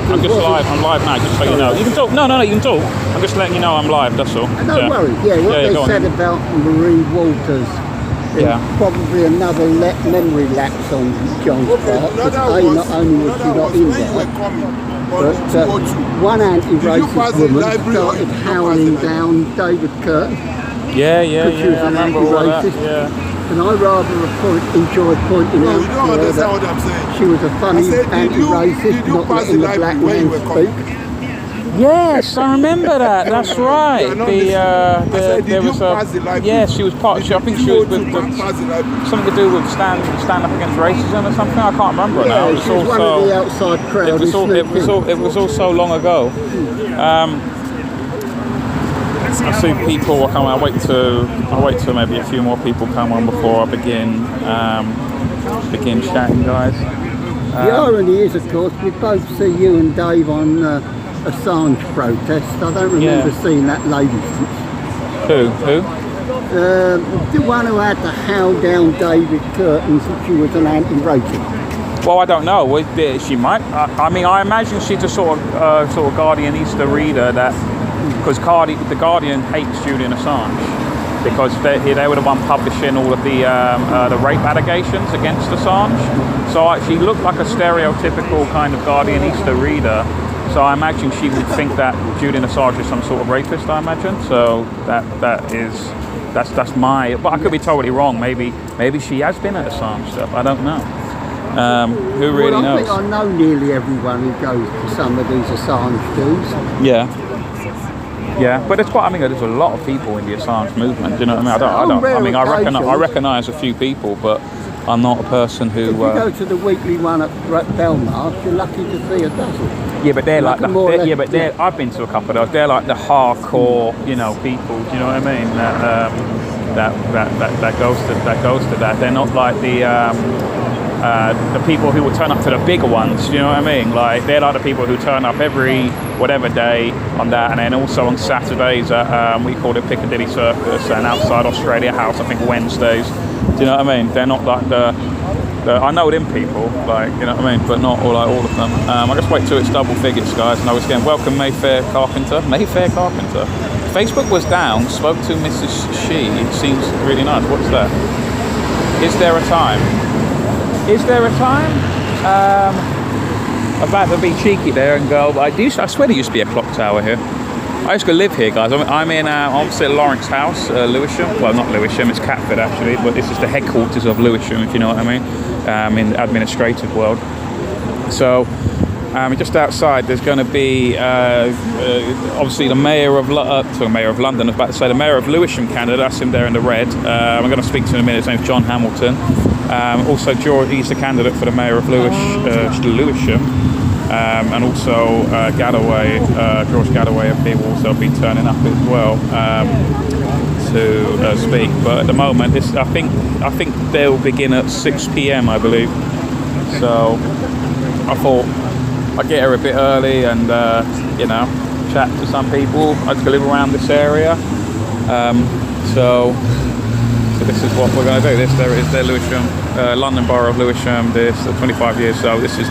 I'm just live. I'm live now, just so you know. You can talk. No, you can talk. I'm just letting you know I'm live. That's all. No worries. Yeah, what they said about Marie Walters. Probably another memory lapse on John's part. Because not only was she not in there, but one anti-racist woman started howling down David Curtin. Yeah. I remember all that. Yeah. And I rather enjoyed pointing out to her that she was a funny anti-racist, not letting the black man speak. Yes, I remember that. That's right. There was she was part. I think she was with something to do with stand up against racism or something. I can't remember it now. She was one of the outside crowd. It was all so long ago. I see people come on. I wait till maybe a few more people come on before I begin chatting, guys. The irony is, of course, we both see you and Dave on Assange protest. I don't remember seeing that lady since. Who? The one who had to howl down David Curtin since she was an anti-racist. Well, I don't know. She might. I mean, I imagine she's a sort of Guardianista reader that. Because the Guardian hates Julian Assange because they were the one publishing all of the rape allegations against Assange. So she looked like a stereotypical kind of Guardianista reader. So I imagine she would think that Julian Assange is some sort of rapist. I imagine. So that's my. But I could be totally wrong. Maybe she has been at Assange stuff. I don't know. Who really knows? I think I know nearly everyone who goes to some of these Assange dudes. Yeah. Yeah, but there's there's a lot of people in the Assange movement. Do you know what I mean? I recognise a few people, but I'm not a person who. If you go to the weekly one at Belmarsh, you're lucky to see a dozen. Yeah, but they're I've been to a couple of those. They're like the hardcore, people. Do you know what I mean? That goes to that. They're not like the people who will turn up to the bigger ones, you know what I mean? Like, they're like the people who turn up every whatever day on that, and then also on Saturdays at, we call it Piccadilly Circus, and outside Australia House, I think Wednesdays. Do you know what I mean? They're not like the I know them people, like, you know what I mean? But not all of them. I just wait till it's double figures, guys, and I was getting welcome Mayfair Carpenter. Facebook was down, spoke to Mrs. She, it seems really nice. What's that? Is there a time? About to be cheeky there and go. I swear there used to be a clock tower here. I used to live here, guys. I'm in opposite Lawrence House, Lewisham. Well, not Lewisham, it's Catford actually, but this is the headquarters of Lewisham, if you know what I mean, in the administrative world. So, just outside, there's going to be obviously the Mayor of London. I was about to say the Mayor of Lewisham candidate. That's him there in the red. I'm going to speak to him in a minute. His name's John Hamilton. Also, he's the candidate for the Mayor of Lewisham, and also Galloway, George Galloway MP will also be turning up as well to speak. But at the moment, I think they'll begin at 6 p.m. I believe. So I thought I'd get here a bit early and chat to some people. I just live around this area, so this is what we're going to do. There is the Lewisham, London Borough of Lewisham. This 25 years. So this is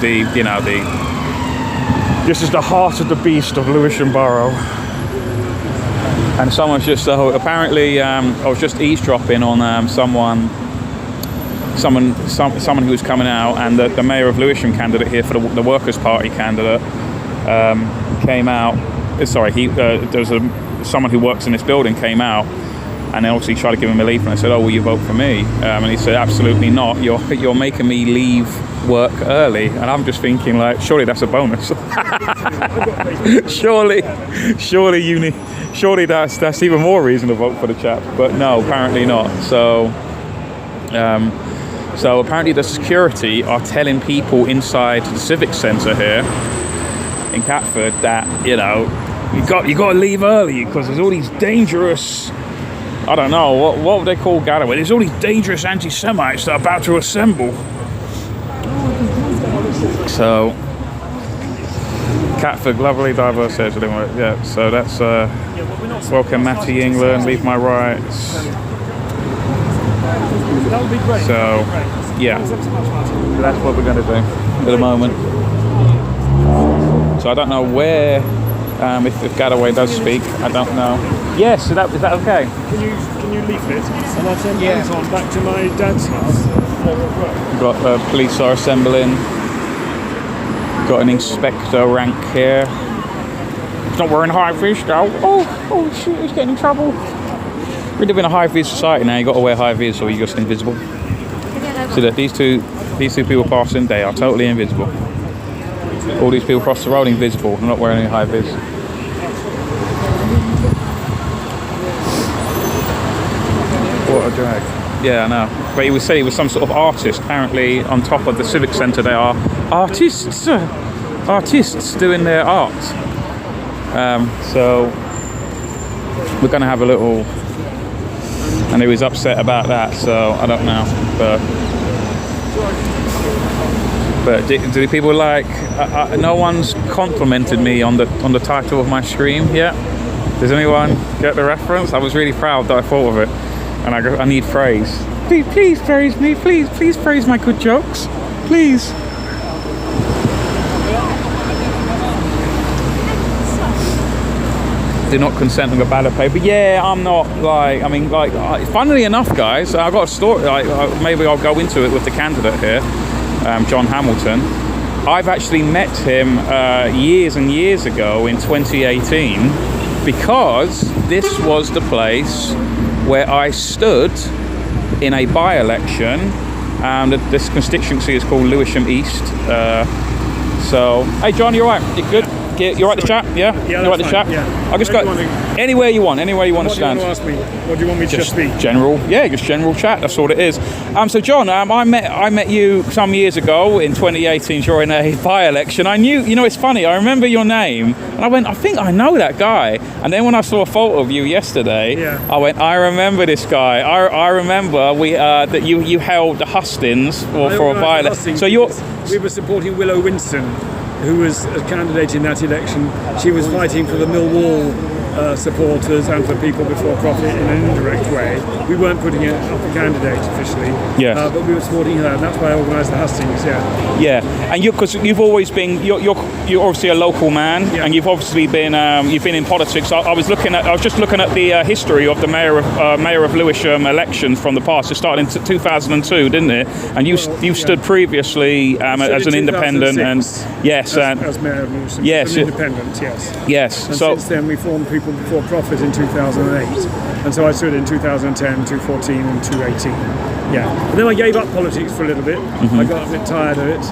this is the heart of the beast of Lewisham Borough. And someone's just apparently I was just eavesdropping on someone who was coming out, and the Mayor of Lewisham candidate here for the Workers' Party candidate came out. Sorry, there was someone who works in this building came out. And then obviously tried to give him a leaf, and I said, "Oh, will you vote for me?" And he said, "Absolutely not. You're making me leave work early." And I'm just thinking, like, surely that's a bonus. surely that's even more reason to vote for the chap. But no, apparently not. So apparently the security are telling people inside the civic centre here in Catford that you got to leave early because there's all these dangerous. I don't know, what would they call Galloway? There's all these dangerous anti-Semites that are about to assemble. So, Catford, lovely, diverse area. Yeah, so that's, welcome Matty England, leave my rights. So, yeah, that's what we're going to do at the moment. so I don't know where. If Galloway does speak, I don't know. Yes, is that okay? Can you leaflet? And I'll send these on back to my dad's house. We've got police are assembling. Got an inspector rank here. He's not wearing high vis though. Oh shit, he's getting in trouble. We live in a high vis society now. You got to wear high vis or you're just invisible. So that these two people passing, they are totally invisible. All these people across the road invisible. They're not wearing any high vis. What a drag. Yeah, I know. But he would say he was some sort of artist. Apparently, on top of the Civic Centre, they are artists. Artists doing their art. So we're going to have a little. And he was upset about that. So I don't know. But do people like? No one's complimented me on the title of my stream yet. Does anyone get the reference? I was really proud that I thought of it, and I need praise. Please praise me. Please praise my good jokes. Please. Do not consent on the ballot paper. Yeah, I'm not like. I mean, like. Funnily enough, guys, I've got a story. Maybe I'll go into it with the candidate here. John Hamilton. I've actually met him years and years ago in 2018 because this was the place where I stood in a by-election. This constituency is called Lewisham East. So, hey John, you alright? You good? You alright to chat? Yeah? Yeah, you alright to chat? Yeah. I'll just go anywhere you want to stand. What do you want to ask me? What do you want me to just speak? General, yeah, just general chat. That's all it is. So John, I met you some years ago in 2018 during a by-election. I knew, it's funny. I remember your name, and I went, I think I know that guy. And then when I saw a photo of you yesterday, I went, I remember this guy. I remember that you held the Hustings for a by-election. So we were supporting Willow Winston, who was a candidate in that election. She was fighting for the Millwall supporters and for people before profit in an indirect way. We weren't putting it up a candidate officially, but we were supporting her, and that's why I organised the Hustings. Yeah, and because you've always been, you're obviously a local man, and you've obviously been in politics. I was just looking at the history of the Mayor of Lewisham elections from the past. It started in 2002, didn't it? And you stood previously as an independent, and as Mayor of Lewisham, as an independent, yes. And since then we formed People Before Profit in 2008, and so I stood in 2010, 2014, and 2018. And then I gave up politics for a little bit. I got a bit tired of it,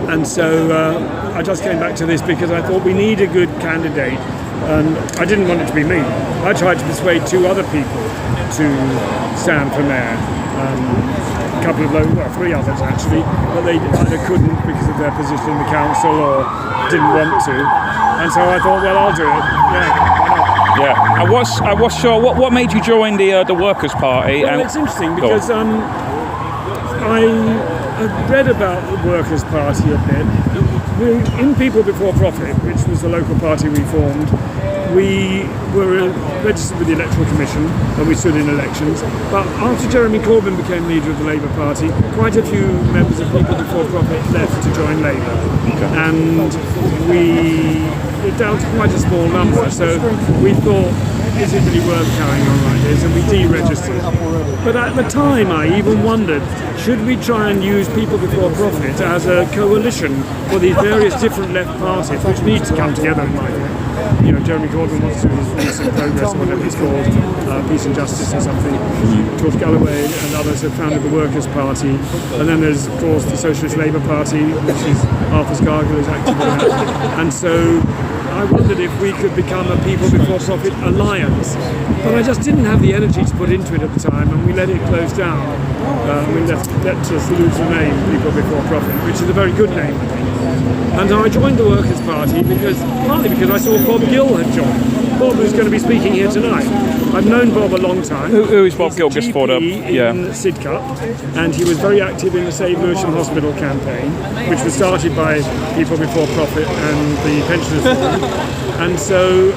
and so I just came back to this because I thought we need a good candidate, and I didn't want it to be me. I tried to persuade two other people to stand for mayor. Three others actually, but they either couldn't because of their position in the council or didn't want to, and so I thought, well, I'll do it. Yeah. And what made you join the Workers' Party? Well, it's interesting because I read about the Workers' Party a bit. In People Before Profit, which was the local party we formed, we were registered with the Electoral Commission and we stood in elections. But after Jeremy Corbyn became leader of the Labour Party, quite a few members of People Before Profit left to join Labour. And we were down to quite a small number, so we thought, is it really worth carrying on like this? And we deregistered. But at the time I even wondered, should we try and use People Before Profit as a coalition for these various different left parties, which need to come together in my view. Jeremy Corbyn wants to do his recent progress, or whatever it's called, Peace and Justice or something. George Galloway and others have founded the Workers' Party. And then there's, of course, the Socialist Labour Party, which is Arthur Scargill is active in that. And so I wondered if we could become a People Before Profit alliance. But I just didn't have the energy to put into it at the time, and we let it close down. We let us lose the name People Before Profit, which is a very good name, I think. And I joined the Workers' Party partly because I saw Bob Gill had joined. Bob was going to be speaking here tonight. I've known Bob a long time. Who is Bob Gill? Just for in Sidcup, and he was very active in the Save Lewisham Hospital campaign, which was started by People Before Profit and the Pensioners Forum. And so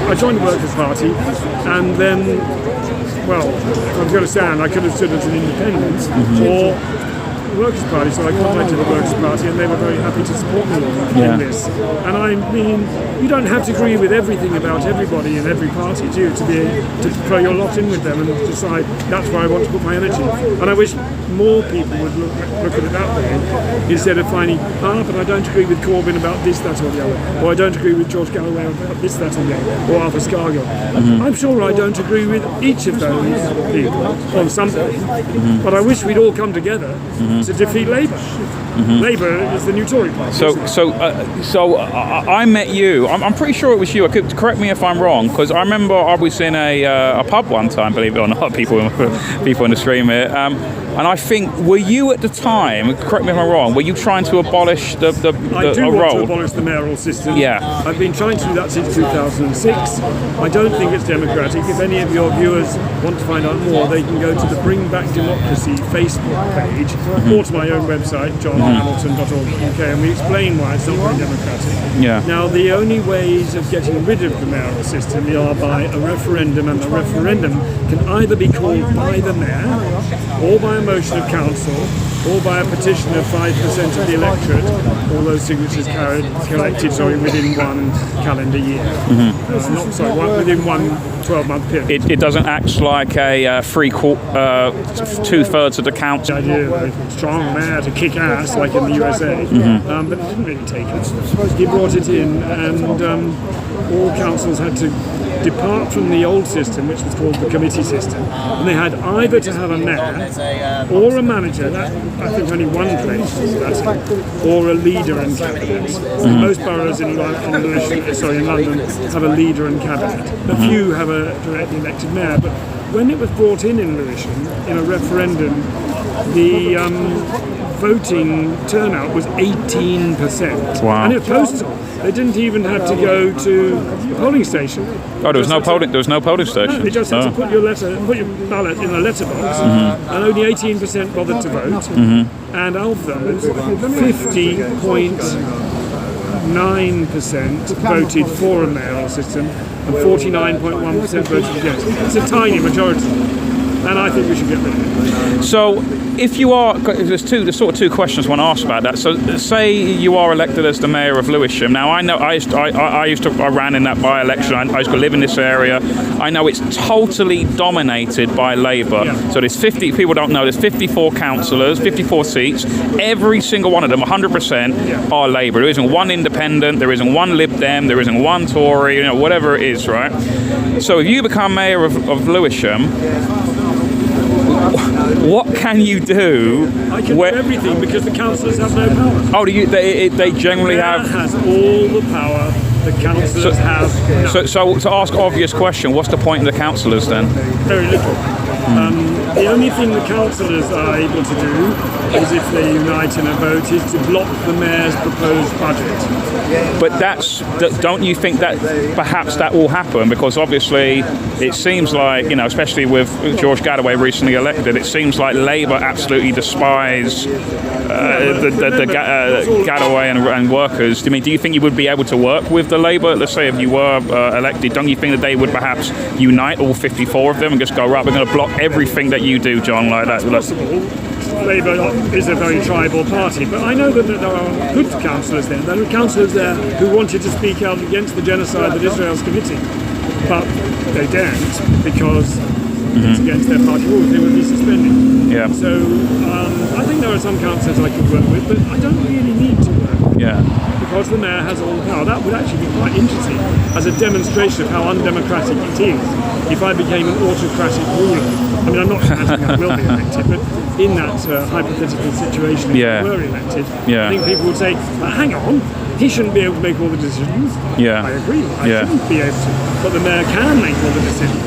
I joined the Workers' Party, and then, well, I was going to stand. I could have stood as an independent, or the Workers' Party, so I contacted the Workers' Party, and they were very happy to support me in this. And I mean, you don't have to agree with everything about everybody in every party, do you, to throw your lot in with them and decide that's where I want to put my energy. And I wish more people would look at it that way, instead of finding, but I don't agree with Corbyn about this, that or the other, or I don't agree with George Galloway about this, that or the other, or Arthur Scargill. I'm sure I don't agree with each of those people on something, but I wish we'd all come together to defeat Labour. Labour is the new Tory party. So I met you. I'm pretty sure it was you. Correct me if I'm wrong, because I remember I was in a pub one time. Believe it or not, people in the stream here. And I think, were you at the time? Correct me if I'm wrong. Were you trying to abolish the I do want role? to abolish the mayoral system. Yeah. I've been trying to do that since 2006. I don't think it's democratic. If any of your viewers want to find out more, they can go to the Bring Back Democracy Facebook page or to my own website, johnhamilton.org.uk, and we explain why it's not very democratic. Yeah. Now, the only ways of getting rid of the mayoral system are by a referendum, and the referendum can either be called by the mayor, or by a motion of council, or by a petition of 5% of the electorate, all those signatures collected within one calendar year. Within one 12-month period. It doesn't act like a two-thirds of the council. The idea of a strong mayor to kick ass, like in the USA, but it didn't really take it. He brought it in, and all councils had to depart from the old system, which was called the committee system, and they had either to have a mayor or a manager. That, I think only one place was that, or a leader in cabinet. Most boroughs in London have a leader in cabinet. A few have a directly elected mayor, but when it was brought in Lewisham in a referendum, the voting turnout was 18%. Wow. And it was postal. They didn't even have to go to the polling station. Oh, there was no polling station. They just had to put your ballot in a letterbox, and only 18% bothered to vote. And of those, 50.9% voted for a mayoral system, and 49.1% voted against. It's a tiny majority, and I think we should get rid of it. So, if you are, there's two questions I want to ask about that. So, say you are elected as the mayor of Lewisham. Now, I know I ran in that by-election. I used to live in this area. I know it's totally dominated by Labour. Yeah. So there's 50. People don't know there's 54 councillors, 54 seats. Every single one of them, 100%, are Labour. There isn't one independent. There isn't one Lib Dem. There isn't one Tory. Whatever it is, right? So if you become mayor of Lewisham, what can you do? I can do everything because the councillors have no power. Oh, they generally have. The mayor has all the power. The councillors have none. So to ask obvious question, what's the point of the councillors then? Very little. The only thing the councillors are able to do is, if they unite in a vote, is to block the mayor's proposed budget. But don't you think that perhaps that will happen? Because obviously it seems like, especially with George Galloway recently elected, it seems like Labour absolutely despise Galloway and workers. I mean, do you think you would be able to work with the Labour? Let's say if you were elected, don't you think that they would perhaps unite all 54 of them and just go, right, we're going to block everything that you do, John, like that? It's possible. Labour is a very tribal party, but I know that there are good councillors there. There are councillors there who wanted to speak out against the genocide that Israel's committing, but they daren't because it's against their party rules. They would be suspended. Yeah. So I think there are some councillors I could work with, but I don't really need to work with. Yeah. Because the mayor has all the power. That would actually be quite interesting as a demonstration of how undemocratic it is if I became an autocratic ruler. I mean, I'm not imagining I will be elected, but in that hypothetical situation, if I were elected, I think people would say, hang on, he shouldn't be able to make all the decisions. Yeah. I agree, I shouldn't be able to. But the mayor can make all the decisions.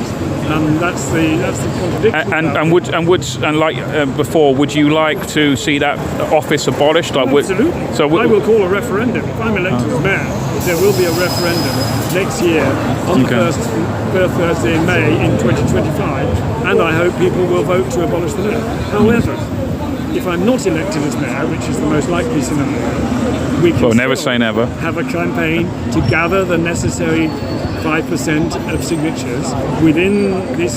That's the contradiction. And like before, would you like to see that office abolished? Like, absolutely. I will call a referendum. If I'm elected as mayor, there will be a referendum next year on the first Thursday in May in 2025, and I hope people will vote to abolish the mayor. However, if I'm not elected as mayor, which is the most likely scenario, we can never say never. Have a campaign to gather the necessary 5% of signatures within the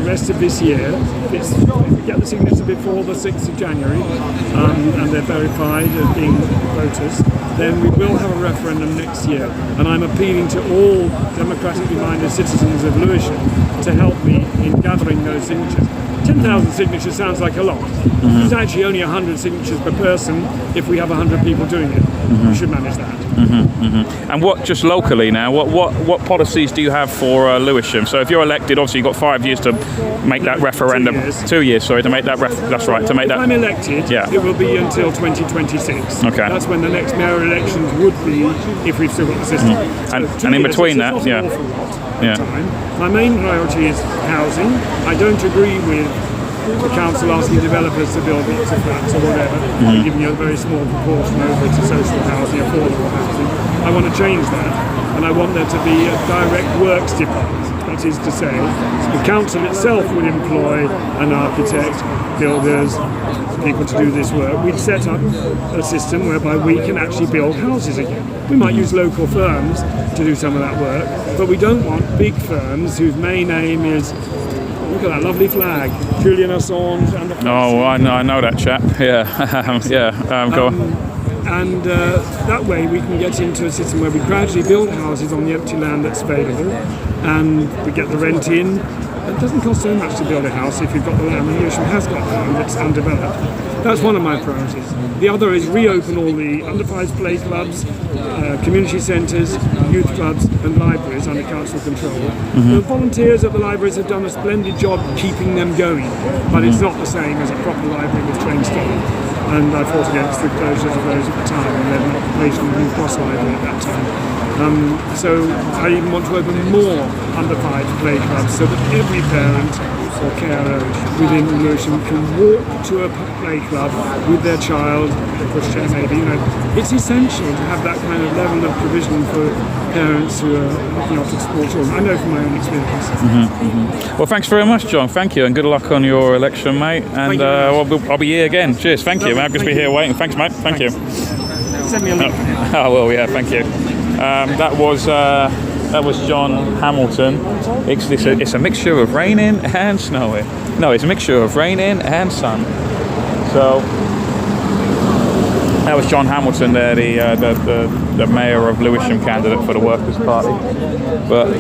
rest of this year. If we get the signatures before the 6th of January and they're verified as being voters, then we will have a referendum next year. And I'm appealing to all democratically minded citizens of Lewisham to help me in gathering those signatures. 10,000 signatures sounds like a lot. It's actually only 100 signatures per person if we have 100 people doing it. We should manage that. And what, just locally now, what policies do you have for Lewisham? So if you're elected, obviously you've got 5 years to make that referendum. 2 years, sorry, to make that that's right, to make that. If I'm elected, it will be until 2026. Okay. That's when the next mayor elections would be, if we've still got the system. And in between that, time. My main priority is housing. I don't agree with the council asking developers to build lots of flats or whatever, giving you a very small proportion over to social housing, affordable housing. I want to change that, and I want there to be a direct works department. That is to say, the council itself would employ an architect, builders, people to do this work. We'd set up a system whereby we can actually build houses again. We might use local firms to do some of that work, but we don't want big firms whose main aim is, look at that lovely flag, Julian Assange and the I know that chap. Go on. And that way we can get into a system where we gradually build houses on the empty land that's available, and we get the rent in. It doesn't cost so much to build a house if you've got the land, and Lewisham has got land that's undeveloped. That's one of my priorities. The other is reopen all the under-5s play clubs, community centres, youth clubs and libraries under council control. The volunteers at the libraries have done a splendid job keeping them going, but it's not the same as a proper library with trained staff. And I fought against the closures of those at the time, and led an occupation of New Cross Library at that time. So I even want to open more under-5 play clubs so that every parent or carer within Lewisham can walk to a play club with their child, a pushchair maybe. It's essential to have that kind of level of provision for parents who are looking after small children. I know from my own experience. Well, thanks very much, John. Thank you, and good luck on your election, mate. And I'll be here again. Cheers. Thank you. I'll just be here waiting. Thanks, mate. Thank you. Send me a link. I will. Yeah. Thank you. That was John Hamilton. It's a mixture of raining and snowing. No, it's a mixture of raining and sun. So that was John Hamilton there, the Mayor of Lewisham candidate for the Workers' Party. But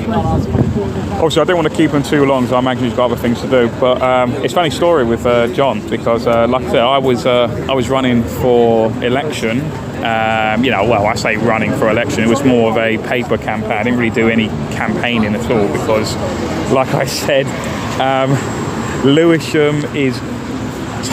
obviously I don't want to keep him too long, so I imagine he's got other things to do. But it's a funny story with John, because like I said, I was running for election. I say running for election. It was more of a paper campaign. I didn't really do any campaigning at all because, like I said, Lewisham is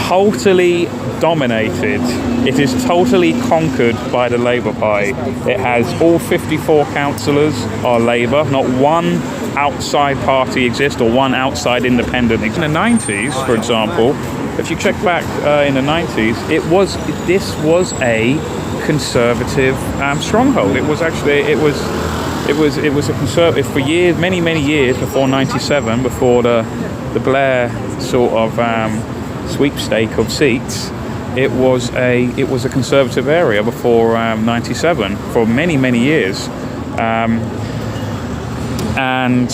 totally dominated. It is totally conquered by the Labour Party. It has all 54 councillors are Labour. Not one outside party exists or one outside independent. In the 90s, for example, if you check back in the 90s, this was a conservative stronghold. It was a conservative for years, many years before 97, before the Blair sort of sweepstake of seats. It was a conservative area before 97 for many years, and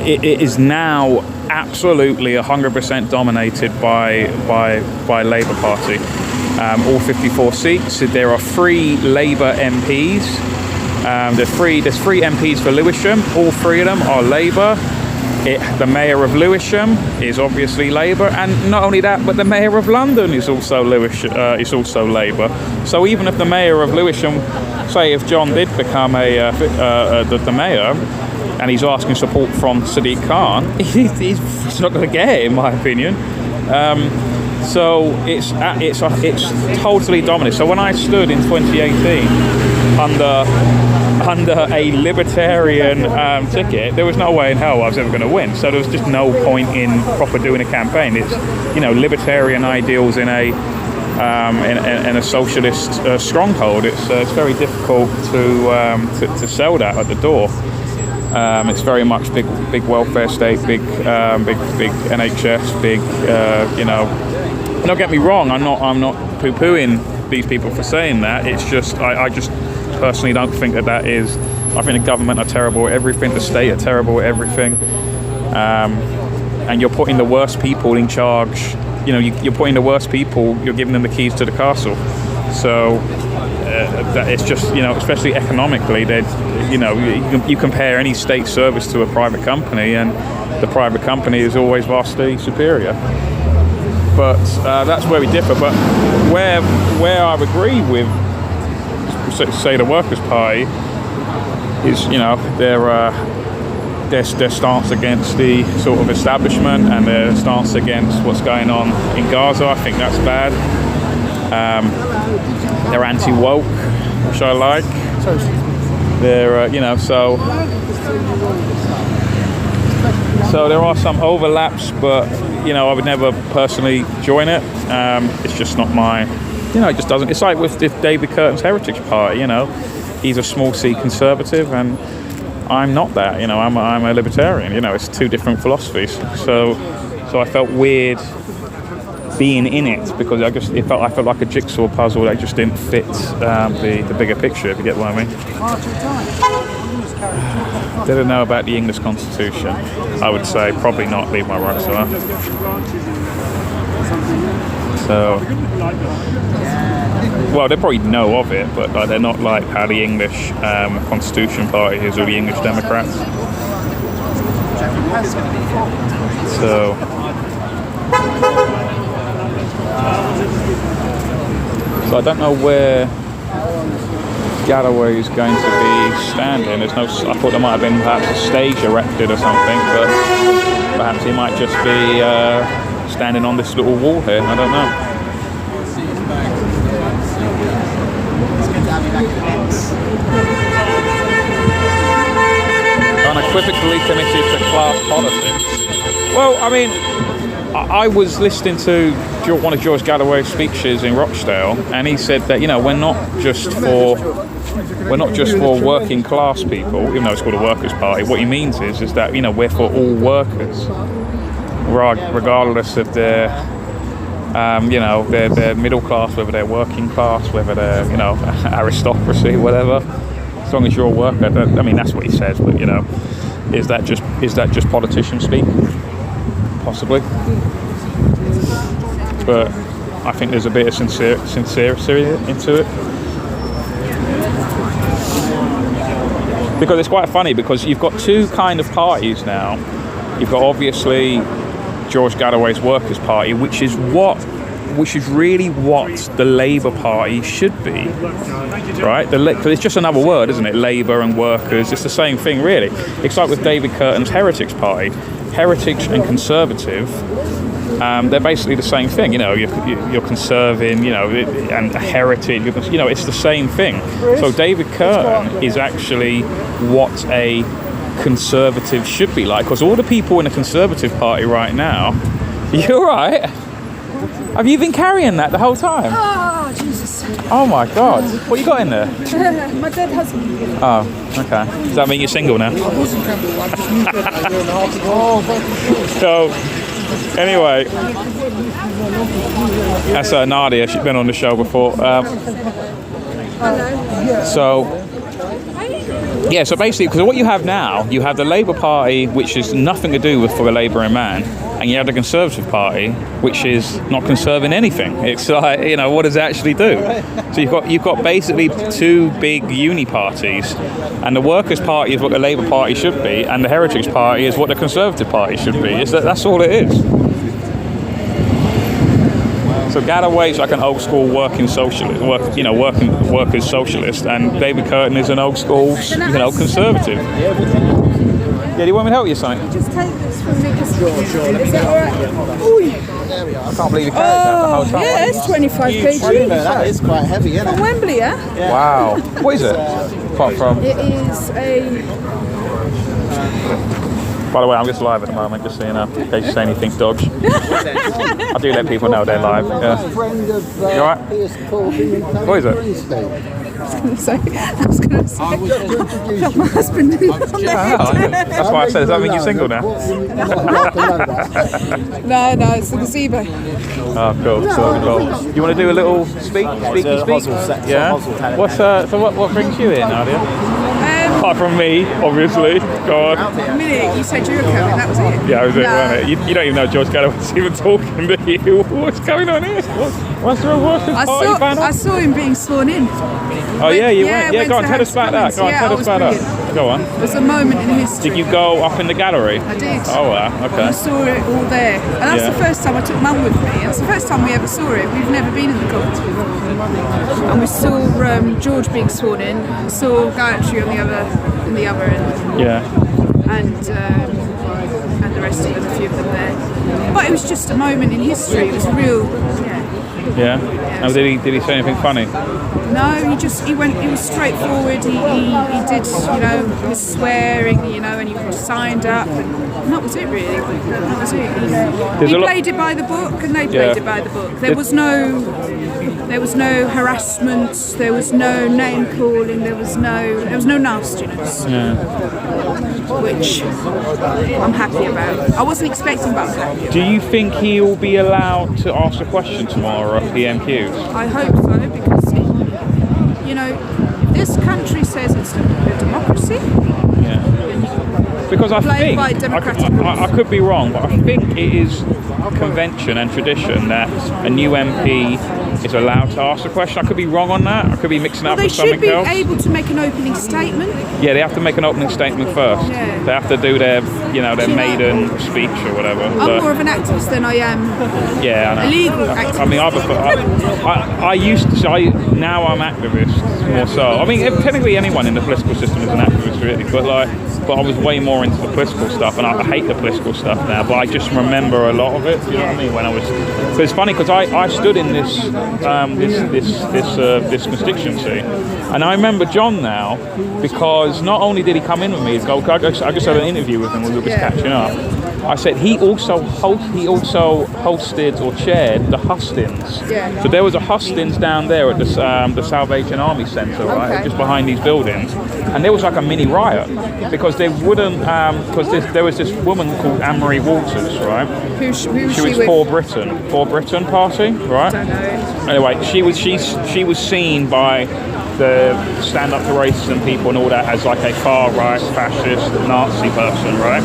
it is now absolutely 100% dominated by Labour Party. All 54 seats. There are 3 Labour MPs. There's three MPs for Lewisham. All 3 of them are Labour. The Mayor of Lewisham is obviously Labour, and not only that, but the Mayor of London is also Labour. So even if the Mayor of Lewisham, say if John did become the Mayor, and he's asking support from Sadiq Khan, he's not going to get it, in my opinion. So it's totally dominant. So when I stood in 2018 under a libertarian ticket, there was no way in hell I was ever going to win. So there was just no point in proper doing a campaign. It's libertarian ideals in a socialist stronghold. It's very difficult to sell that at the door. It's very much big welfare state, big NHS, big Don't get me wrong. I'm not poo-pooing these people for saying that. It's just I just personally don't think that is I think the government are terrible at everything. The state are terrible at everything. And you're putting the worst people in charge. You know, you're putting the worst people. You're giving them the keys to the castle. So that it's just, you know, especially economically, you know, you compare any state service to a private company, and the private company is always vastly superior. But that's where we differ. But where I agree with, say, the Workers' Party is, you know, their stance against the sort of establishment and their stance against what's going on in Gaza. I think that's bad. They're anti-woke, which I like. They're, you know, so there are some overlaps, but, you know, I would never personally join it. It's just not my, you know, it just doesn't. It's like with David Curtin's Heritage Party, you know, he's a small C conservative, and I'm not that, you know, I'm a libertarian. You know, it's two different philosophies. So I felt weird being in it, because I felt like a jigsaw puzzle that just didn't fit the bigger picture, if you get what I mean. Didn't know about the English Constitution. I would say probably not, leave my rights to that. So, well, they probably know of it, but they're not like how the English Constitution Party is, or the English Democrats. So I don't know where Galloway is going to be standing. There's no. I thought there might have been perhaps a stage erected or something, but perhaps he might just be standing on this little wall here. I don't know. Unequivocally committed to class politics. Well, I mean, I was listening to one of George Galloway's speeches in Rochdale, and he said that, you know, we're not just for working class people, even though it's called a Workers' Party. What he means is that, you know, we're for all workers, regardless of their, you know, their middle class, whether they're working class, whether they're, you know, aristocracy, whatever. As long as you're a worker, I mean, that's what he says. But, you know, is that just politician speak? Possibly. But I think there's a bit of sincerity into it. Because it's quite funny, because you've got two kind of parties now. You've got obviously George Galloway's Workers' Party, which is really what the Labour Party should be, right? Because it's just another word, isn't it? Labour and workers, it's the same thing, really. It's like with David Curtin's Heritage Party. Heritage and Conservative, they're basically the same thing. You know, you're conserving, you know, and heritage, you know, it's the same thing. So David Curtin is actually what a conservative should be like, because all the people in the Conservative Party right now, you're right. Have you been carrying that the whole time? Oh, Jesus. Oh my God. What you got in there? My dead husband. Oh, okay. Does that mean you're single now? So, anyway, that's Nadia. She's been on the show before. So basically, because what you have now, you have the Labour Party, which is nothing to do with for a labouring man, and you have the Conservative Party, which is not conserving anything. It's like, you know, what does it actually do? So you've got basically two big uni parties, and the Workers' Party is what the Labour Party should be, and the Heritage Party is what the Conservative Party should be. That's all it is. So Galloway's like an old school working socialist, workers socialist, and David Curtin is an old school, you know, conservative. Yeah, do you want me to help you, something? Just take this from me. Is that all right? I can't believe you carried that the whole time. Yeah, it's 25 kg. That is quite heavy, isn't From it? Wembley, yeah? Wow. What is it? Apart from. It is a... By the way, I'm just live at the moment, just so you know, in case you say anything dodge. I do let people know they're live. Yeah. You alright? What is it? I was going to say, got my husband in on That's why I said, does that mean you're single now? No, it's the gazebo. Oh, cool. You want to do a little speak? Yeah. What brings you in, Nadia? apart from me, obviously. Go on. The minute you said you were coming, that was it. Yeah, that was it, No. wasn't it? You don't even know George Galloway was even talking to you. What's going on here? What's the working party banner? I saw him being sworn in. Oh yeah, you went. Yeah, went go on, to tell us House about that. Commons. Go on, Yeah, tell it us was about brilliant. that. Go on. It was a moment in history. Did you go up in the gallery? I did. Oh wow, I okay. saw it all there. And that's Yeah. the first time I took Mum with me. That's the first time we ever saw it. We've never been in the Commons before. And we saw George being sworn in, saw Galloway on the other end, Yeah. and the rest of them, a few of them there. But it was just a moment in history. It was real, Yeah. Oh, did he say anything funny? No, he was straightforward. He did, he was swearing, and he signed up, and that was it really. That was it. He played it by the book, and they played it by the book. There was no harassment. There was no name calling. There was no nastiness. Yeah. Which I'm happy about. I wasn't expecting, but I'm happy. Do you think he'll be allowed to ask a question tomorrow at PMQs? I hope so, because this country says it's a democracy. Yeah. Because I Played think by democratic I could be wrong, but I think it is convention and tradition that a new MP is allowed to ask a question. I could be wrong on that. I could be mixing up They with should something be else. able to make an opening statement. Yeah, they have to make an opening statement first. Yeah. They have to do their maiden speech or whatever. I'm more of an activist than I am yeah, I know. a legal activist. I mean, now I'm activist more so. I mean, technically anyone in the political system is an activist, really. But I was way more into the political stuff, and I hate the political stuff now. But I just remember a lot of it. You know what I mean? When I was, but it's funny because I stood in this constituency, and I remember John now because not only did he come in with me, I just had an interview with him when we were just catching up. I said he also hosted or chaired the Hustings. Yeah. So there was a Hustings down there at the Salvation Army Centre, right, Okay. just behind these buildings, and there was like a mini riot because they wouldn't there was this woman called Anne-Marie Walters, right? Who was She she was with? for Britain party, right? Don't know. Anyway, she was seen by the stand up to racism people and all that as like a far right fascist Nazi person, right?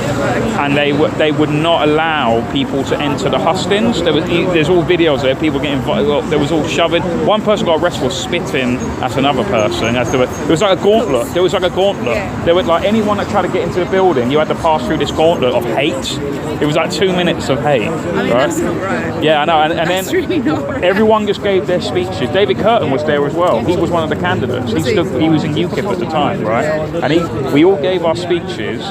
And they would not allow people to enter the Hustings. There's all videos there, people getting there was all shoving. One person got arrested for spitting at another person. It was like a gauntlet. There was like a gauntlet. Yeah. There was like anyone that tried to get into the building, you had to pass through this gauntlet of hate. It was like 2 minutes of hate. I mean, right? that's not right. Yeah, I know. And That's then really not right. everyone just gave their speeches. David Curtin was there as well. He was one of the candidates. He was in UKIP at the time, right? And we all gave our speeches.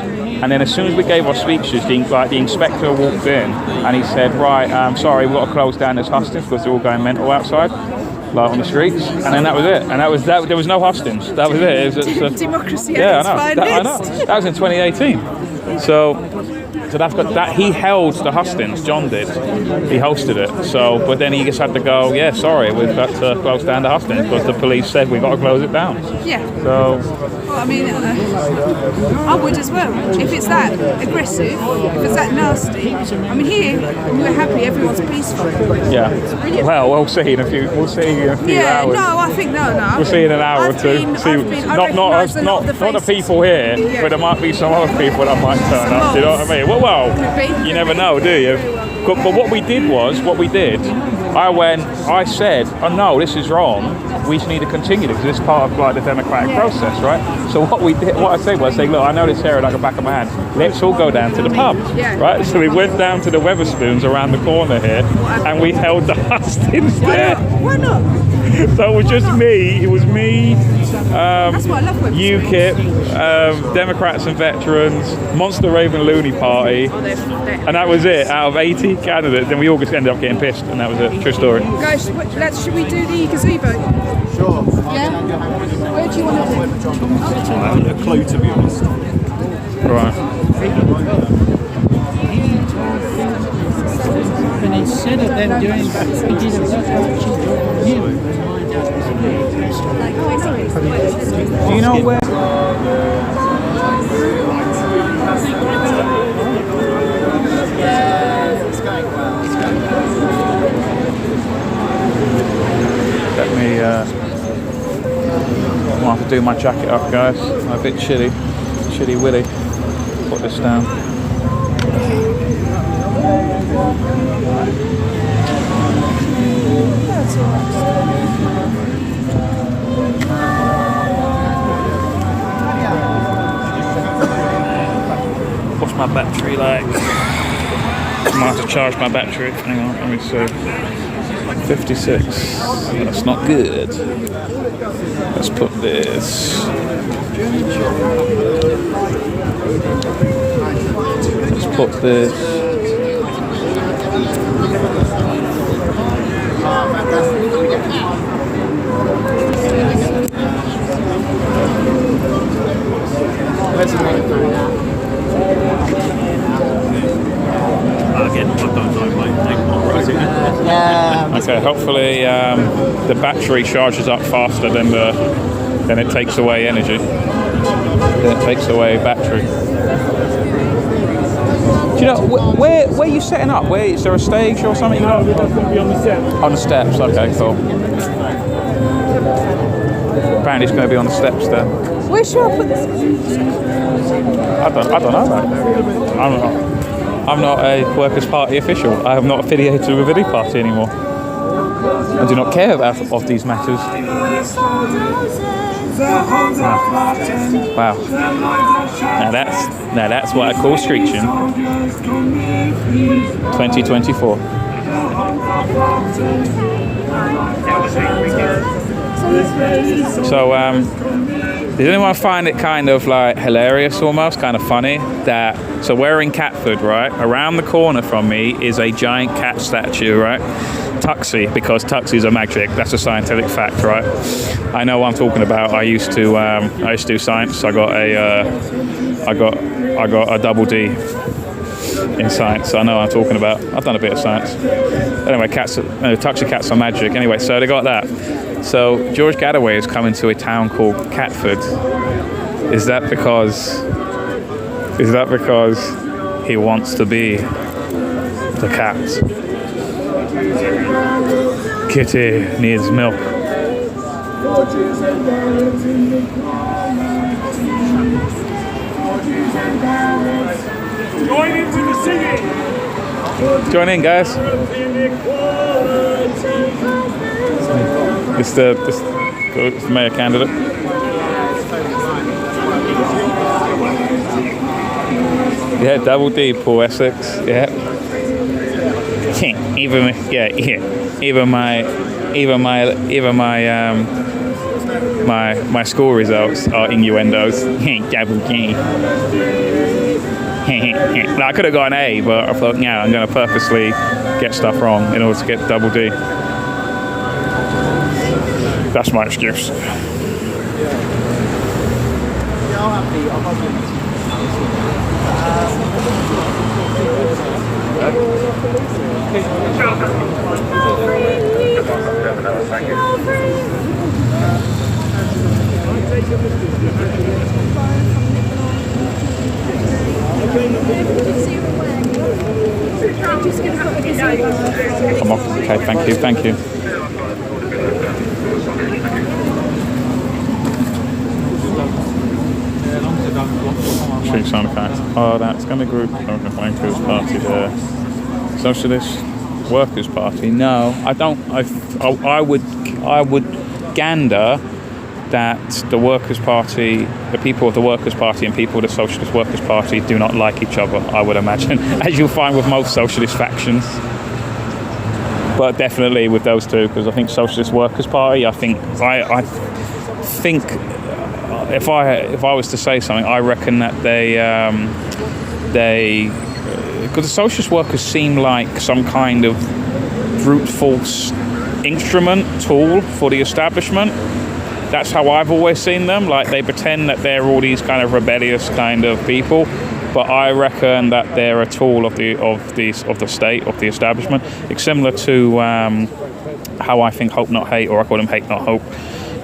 And then as soon as we gave our speeches, the inspector walked in and he said, "Right, sorry, we've got to close down this Hustings because they're all going mental outside." Like on the streets, and then that was it. And that was that. There was no Hustings. That was it. Democracy at Yeah, its I know. I know. finest. That was in 2018. So that's got that. He held the Hustings. John did. He hosted it. So, but then he just had to go. Yeah, sorry, we've got to close down the Hustings because the police said we've got to close it down. Yeah. So Well, I mean, I would as well. If it's that aggressive, if it's that nasty. I mean, here we're happy. Everyone's peaceful. yeah. Brilliant. Well, we'll see in a few. We'll see in a few Yeah, hours. no, I think no. We'll see in an hour or two. I recognise a lot of the Not the faces. people here, Yeah. but there might be some other people that might turn up. Do you know what I mean? Well, Could be. you never know, do you? But what we did, I said, oh no, this is wrong. We need to continue this because it's part of like the democratic process, right? So what I said was, look, I know this area like the back of my hand. Let's all go down to the pub, Yeah. right? So we went down to the Weatherspoons around the corner here, and we held the Hustings there. Why not? So it was just me. It was me, That's what I love. UKIP, Democrats and Veterans, Monster Raven Looney Party, and that was it. Out of 80 candidates, then we all just ended up getting pissed, and that was it. True story. Guys, should we do the gazebo? Sure. Yeah. Where do you want to do? I haven't a clue, to be honest. Right. And instead of them doing that, we did a Do you know where? Let me. have to do my jacket up, guys. I'm a bit chilly willy. Put this down. What's my battery like? I might have to charge my battery. Hang on, let me see. 56. That's not good. Let's put this. Let's put this. Again, I don't know my name. Okay, hopefully the battery charges up faster than it takes away energy. Then it takes away battery. Do you know where are you setting up? Where is there a stage or something? No, we're just going to be on the steps. On the steps. Okay, cool. Apparently, it's going to be on the steps there. Where should I put this? I don't know, man. I'm not a Workers' Party official. I am not affiliated with any party anymore. I do not care of these matters. Wow. Now that's what I call screeching. 2024. So, does anyone find it kind of like hilarious almost, kind of funny that, so we're in Catford, right? Around the corner from me is a giant cat statue, right? Tuxie, because Tuxies are magic. That's a scientific fact, right? I know what I'm talking about. I used to do science. I got a double D in science. So I know what I'm talking about. I've done a bit of science. Anyway, Tuxie cats are magic. Anyway, so they got that. So George Galloway is coming to a town called Catford. Is that because he wants to be the cat? Kitty needs milk. Join into the singing. Join in, guys. It's the mayor candidate. Yeah, double D, Paul Essex. Yeah. Even my school results are innuendos. Double D. I could have got an A, but I thought, yeah, I'm going to purposely get stuff wrong in order to get double D. That's my excuse. Come on. Okay, thank you. Street sound effects. Oh, that's going to be group. Workers' Party there. Socialist Workers' Party. No, I don't. I would gander that the Workers' Party, the people of the Workers' Party and people of the Socialist Workers' Party do not like each other, I would imagine, as you'll find with most socialist factions. But definitely with those two, because I think Socialist Workers' Party, I think if I was to say something, I reckon that because the Socialist Workers seem like some kind of brute force instrument, tool for the establishment. That's how I've always seen them. Like, they pretend that they're all these kind of rebellious kind of people, but I reckon that they're a tool of the state, of the establishment. It's similar to how I think Hope Not Hate, or I call them Hate Not Hope,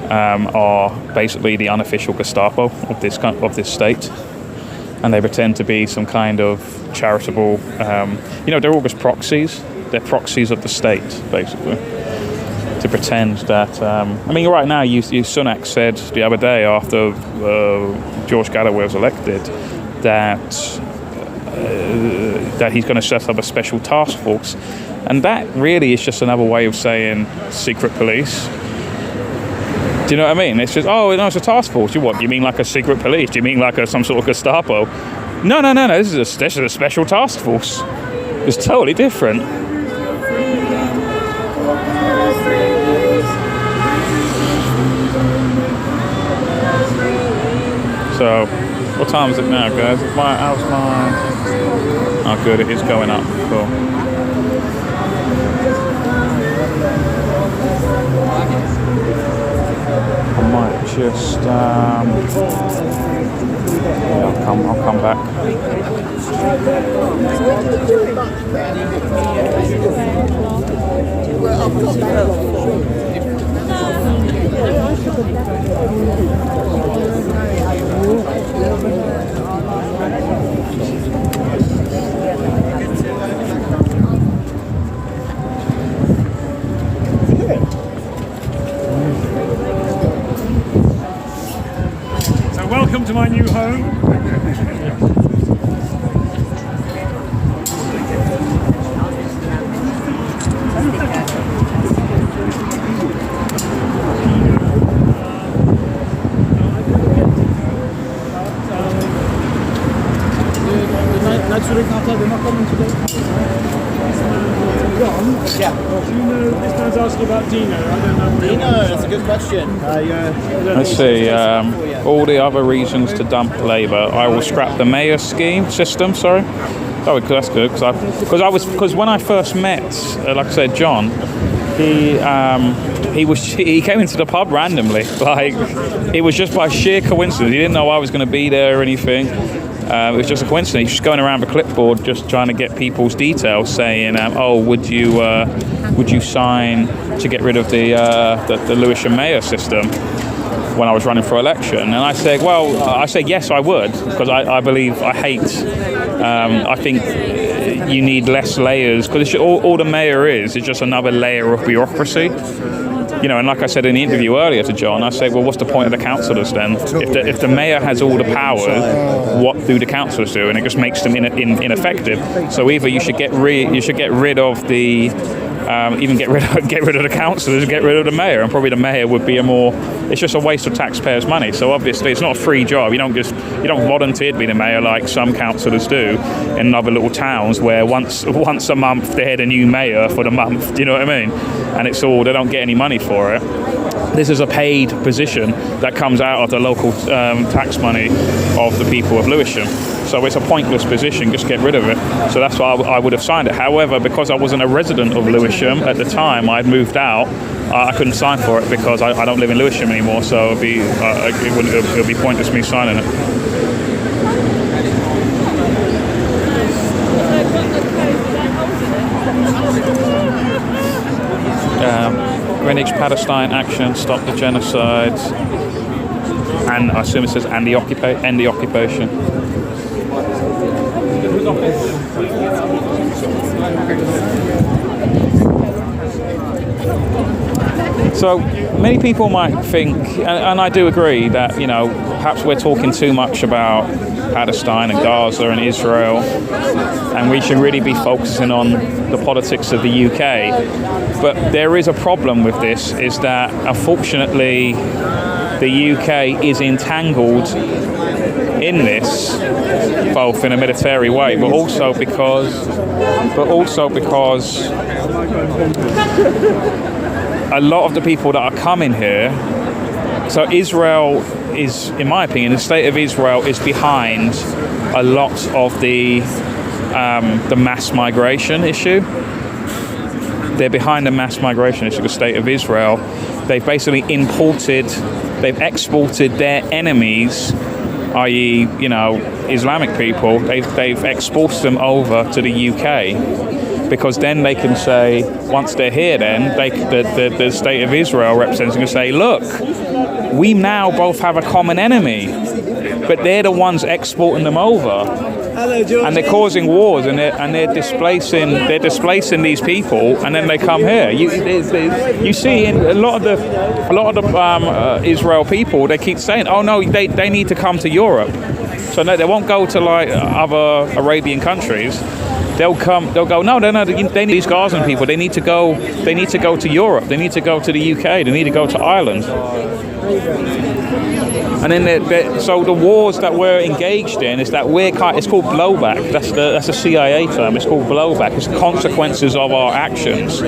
are basically the unofficial Gestapo of this state, and they pretend to be some kind of charitable. They're all just proxies. They're proxies of the state, basically. to pretend that. I mean, right now, Sunak said the other day after George Galloway was elected that he's going to set up a special task force, and that really is just another way of saying secret police. Do you know what I mean? It's just, oh, no, it's a task force. You mean like a secret police? Do you mean like some sort of Gestapo? No. This is a special task force. It's totally different. So, what time is it now, guys? How's my... Oh, good, it is going up. Cool. I might just... yeah, I'll come back. So welcome to my new home. Yeah. Do you know, this man's asking about Dino. I don't know. Dino, that's a good question. Let's see. All the other reasons to dump Labour. I will scrap the mayor system. Sorry. Oh, that's good because when I first met, like I said, John, he came into the pub randomly. Like, it was just by sheer coincidence. He didn't know I was going to be there or anything. It was just a coincidence. He's just going around with a clipboard, just trying to get people's details, saying, "Oh, would you sign to get rid of the Lewisham mayor system?" When I was running for election, and I said, yes, I would, because I think you need less layers, because all the mayor is just another layer of bureaucracy. You know, and like I said in the interview earlier to John, I said, well, what's the point of the councillors then? If the mayor has all the power, what do the councillors do? And it just makes them ineffective. So either you should get rid of the even get rid of the councillors, get rid of the mayor, and probably the mayor would be it's just a waste of taxpayers' money. So obviously it's not a free job. You don't volunteer to be the mayor like some councillors do in other little towns where once a month they had a new mayor for the month. Do you know what I mean? And they don't get any money for it. This is a paid position that comes out of the local tax money of the people of Lewisham. So it's a pointless position, just get rid of it. So that's why I would have signed it. However, because I wasn't a resident of Lewisham at the time, I'd moved out, I couldn't sign for it because I don't live in Lewisham anymore, so it would be pointless me signing it. Greenwich Palestine action, stop the genocide, and I assume it says end the occupation. So many people might think, and I do agree, that perhaps we're talking too much about Palestine and Gaza and Israel, and we should really be focusing on the politics of the UK. But there is a problem with this, is that unfortunately the UK is entangled in this, both in a military way, but also because a lot of the people that are coming here, so Israel is, in my opinion, the state of Israel is behind a lot of the mass migration issue. They're behind the mass migration issue, the state of Israel. They've basically they've exported their enemies, i.e., Islamic people, they've exported them over to the UK. because then they can say, once they're here, then the state of Israel representatives can say, look, we now both have a common enemy, but they're the ones exporting them over, and they're causing wars, and they're displacing these people, and then they come here. You see, in a lot of the Israel people, they keep saying, oh no, they need to come to Europe. So no, they won't go to like other Arabian countries. They'll go, no, they need these Gazan people. They need to go to Europe. They need to go to the UK. They need to go to Ireland. And then so the wars that we're engaged in is that it's called blowback. That's a CIA term. It's called blowback. It's consequences of our actions.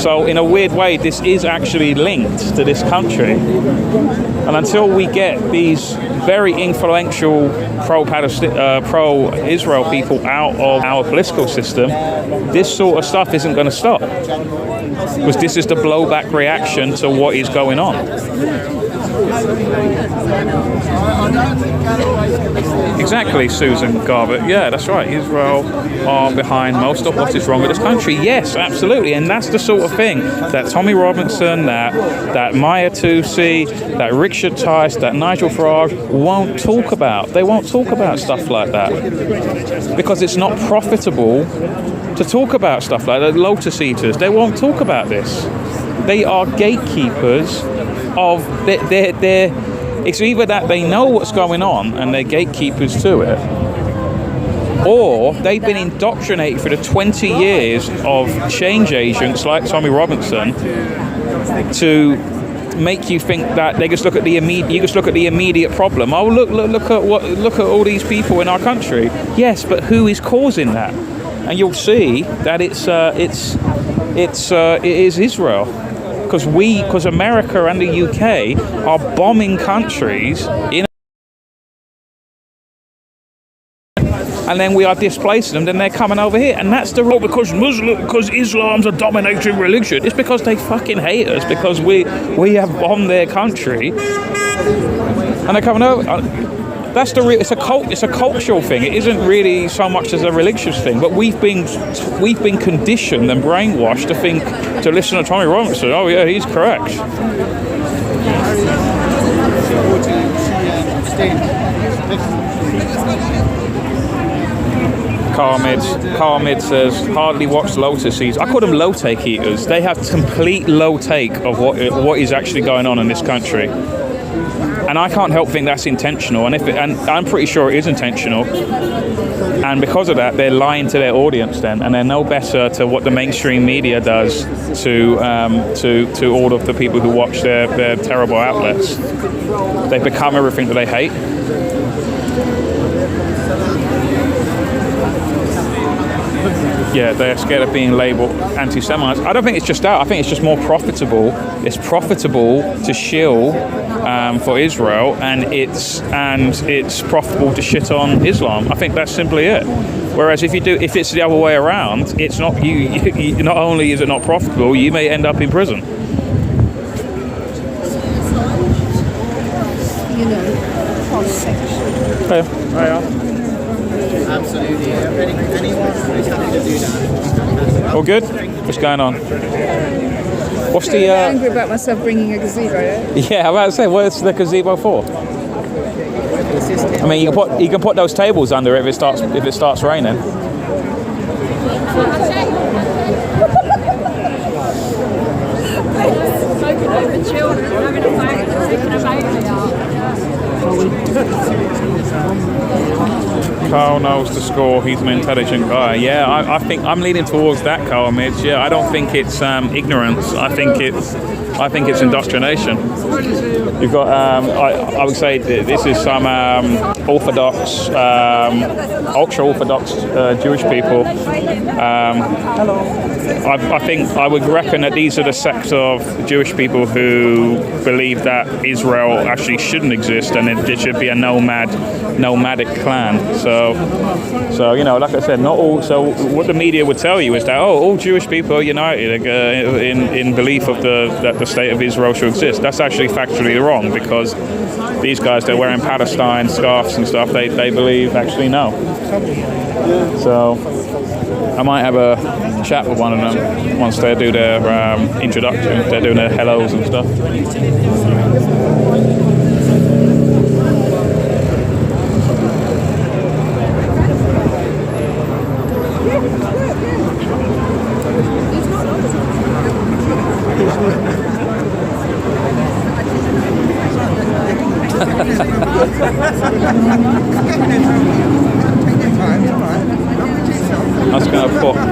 So in a weird way, this is actually linked to this country. And until we get these very influential pro-Israel people out of our political system, this sort of stuff isn't going to stop. Because this is the blowback reaction to what is going on. Exactly, Susan Garbutt. Yeah, that's right. Israel are behind most of what is wrong with this country. Yes, absolutely. And that's the sort of thing that Tommy Robinson, that Maya Tusi, that Richard Tice, that Nigel Farage won't talk about. They won't talk about stuff like that because it's not profitable to talk about stuff like that. Lotus Eaters, they won't talk about this. They are gatekeepers of their it's either that they know what's going on and they're gatekeepers to it, or they've been indoctrinated for the 20 years of change agents like Tommy Robinson to make you think that they just look at the immediate problem. Oh, look at all these people in our country. Yes, but who is causing that? And you'll see that it is Israel. Because America and the UK are bombing countries and then we are displacing them, then they're coming over here. And that's the rule, because Islam's a dominating religion. It's because they fucking hate us, because we have bombed their country and they're coming over. That's the real. It's a cultural thing. It isn't really so much as a religious thing. But we've been conditioned and brainwashed to listen to Tommy Robinson. Oh yeah, he's correct. Carl Mid says, hardly watch Lotus Eaters. I call them low take eaters. They have complete low take of what is actually going on in this country. And I can't help think that's intentional, and I'm pretty sure it is intentional. And because of that, they're lying to their audience then, and they're no better to what the mainstream media does to all of the people who watch their terrible outlets. They become everything that they hate. Yeah, they're scared of being labelled anti-Semites. I don't think it's just that. I think it's just more profitable. It's profitable to shill for Israel, and it's profitable to shit on Islam. I think that's simply it. Whereas if it's the other way around, it's not you. Not only is it not profitable, you may end up in prison. Hiya. Absolutely. Anyone who's happy to do that. All good? What's going on? What's the? I'm angry about myself bringing a gazebo. Yeah, I'm about to say, what's the gazebo for? I mean, you can put those tables under it if it starts raining. Carl knows the score. He's an intelligent guy. Yeah, I think I'm leaning towards that, Carl Midge. Yeah, I don't think it's ignorance. I think it's indoctrination. You've got, I would say this is some Orthodox, ultra-Orthodox Jewish people. I think I would reckon that these are the sect of Jewish people who believe that Israel actually shouldn't exist and there should be a nomadic clan. So like I said, not all. So what the media would tell you is that all Jewish people are united in belief of that the state of Israel should exist. That's actually factually wrong, because these guys, they're wearing Palestine scarves and stuff. They believe actually no. So I might have a chat with one of them once they do their introduction. They're doing their hellos and stuff.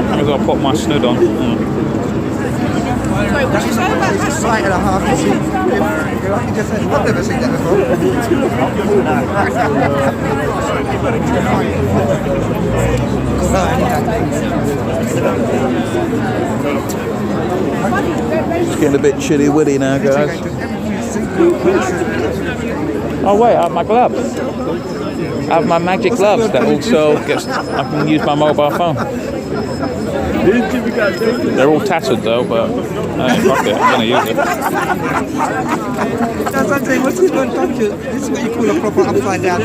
I'm gonna put my snood on. Sorry, what did you say about that? Site and a half to see if I can just say, I've never seen that before. It's getting a bit chilly willy now, guys. Oh wait, I have my gloves. I have my magic gloves that also I can use my mobile phone. They're all tattered though, but fuck it, I'm gonna use it. That's what I'm saying, what's this one function? This is what you call a proper upside down.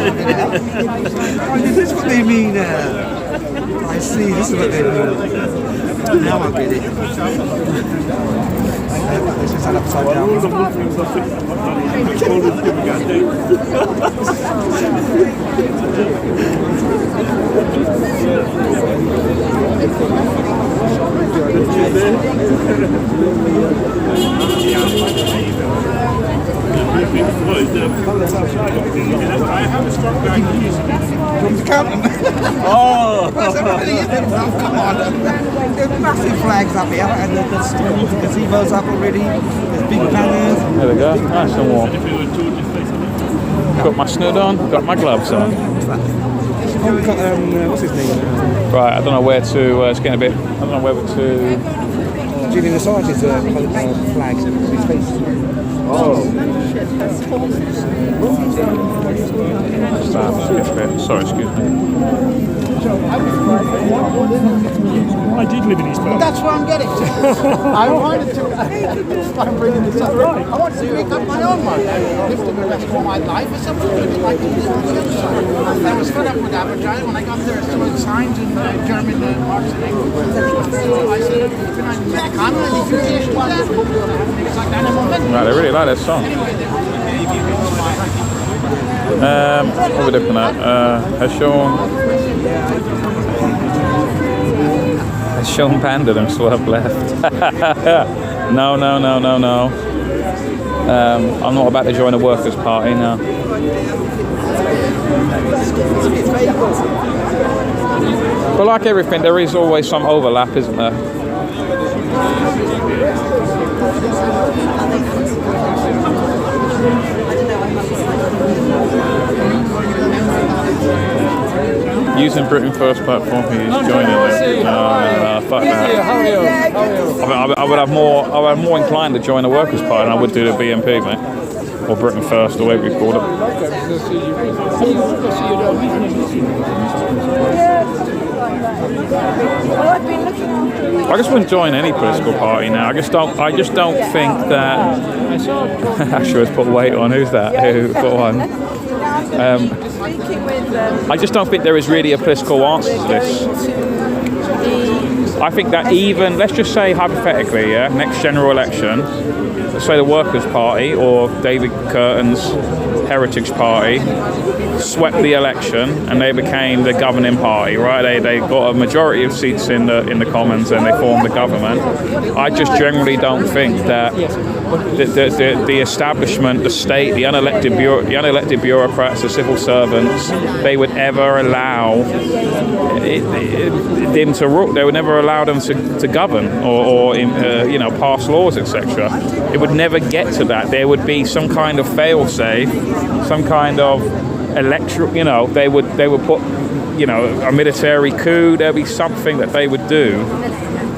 This is what they mean. I see, this is what they mean. Now I get it. This is an upside down. Oh! Come on! There's massive flags up here and the gazebo's up already. There's big banners. There we go, nice and warm. Got my snood on, got my gloves on. Oh, we've got, what's his name? Right, I don't know where to, it's getting a bit, I don't know whether to... Julian Assange's flag, his face. Oh. Sorry, excuse me. I did live in East Birmingham. That's where I'm getting to. I wanted to. I'm bringing this up. I want to make up my own mark. I've lived in the rest of my life. It's something like this on the other side. I was fed up with Aberdeen. When I got there, there were signs in German parts of England. I said, Right, they really like that song. What are we looking at? Has Sean Panda them swerve left? No. I'm not about to join a workers' party now. But like everything, there is always some overlap, isn't there? Using Britain First platform, he's joining them. No, fuck that. I would have more inclined to join the Workers' Party than I would do the BNP, mate. Or Britain First, or whatever you call it. I just wouldn't join any political party now. I just don't think that. Asher has put weight on. Who's that? Who put on? I just don't think there is really a political answer to this. I think that even, let's just say hypothetically, yeah, next general election, let's say the Workers' Party or David Curtin's Heritage Party swept the election and they became the governing party, right? They got a majority of seats in the Commons and they formed the government. I just generally don't think that the establishment, the state, the unelected bureaucrats, the civil servants, they would ever allow them to rule. They would never allow them to govern or pass laws, etc. It would never get to that. There would be some kind of fail-safe, some kind of electoral. They would put a military coup. There'd be something that they would do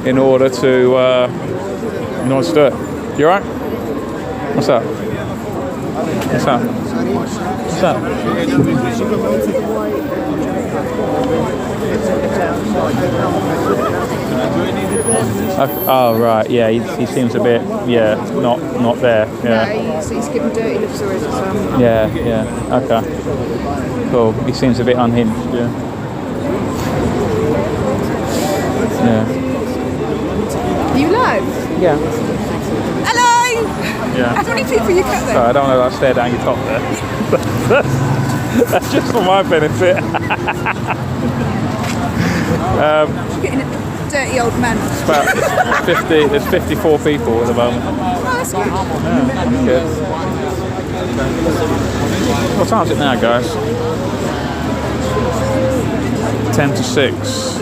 in order to do it. You alright? What's up? What's up? What's up? Oh right, yeah. He seems a bit, not there. Yeah. He's giving dirty looks already. So. Yeah. Okay. Cool. He seems a bit unhinged. Yeah. Yeah. Hello! Yeah. How many people you cut there? So I don't want to stare down your top there. That's just for my benefit. Getting a dirty old man. It's about 50. There's 54 people at the moment. Oh, that's good. Yeah, good. What time is it now, guys? 10 to 6.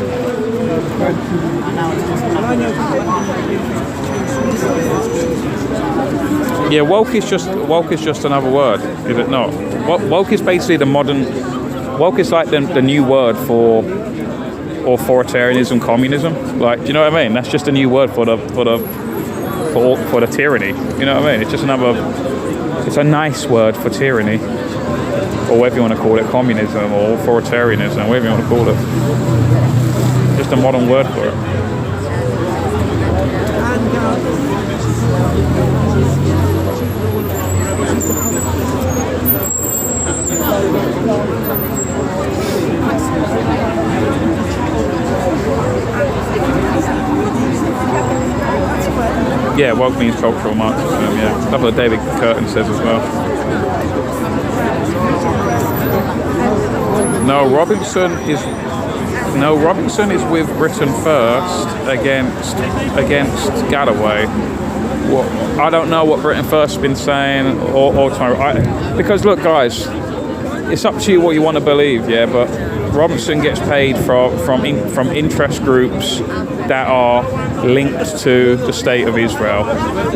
Yeah, woke is just another word, is it not? Woke is basically the modern. Woke is like the new word for authoritarianism, communism. Like, do you know what I mean? That's just a new word for the tyranny. You know what I mean? It's just another. It's a nice word for tyranny, or whatever you want to call it, communism or authoritarianism, whatever you want to call it. Just a modern word for it. Yeah, woke means cultural Marxism, yeah. That's what David Curtin says as well. No, Robinson is with Britain First against Galloway. Well, I don't know what Britain First has been saying or because look, guys, it's up to you what you want to believe, yeah, but Robinson gets paid from interest groups that are linked to the state of Israel.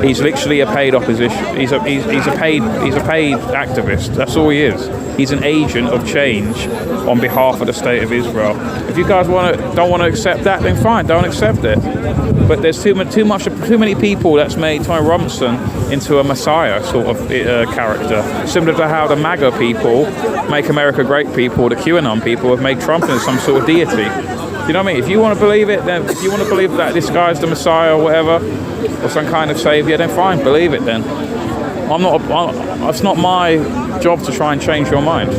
He's literally a paid opposition. He's a paid activist. That's all he is. He's an agent of change on behalf of the state of Israel. If you guys don't want to accept that, then fine, don't accept it. But there's too many people that's made Tony Robinson into a messiah sort of character, similar to how the MAGA people, Make America Great people, the QAnon people have made Trump into some sort of deity. You know what I mean? If you want to believe it, then if you want to believe that this guy's the Messiah or whatever, or some kind of savior, then fine, believe it then. It's not my job to try and change your mind.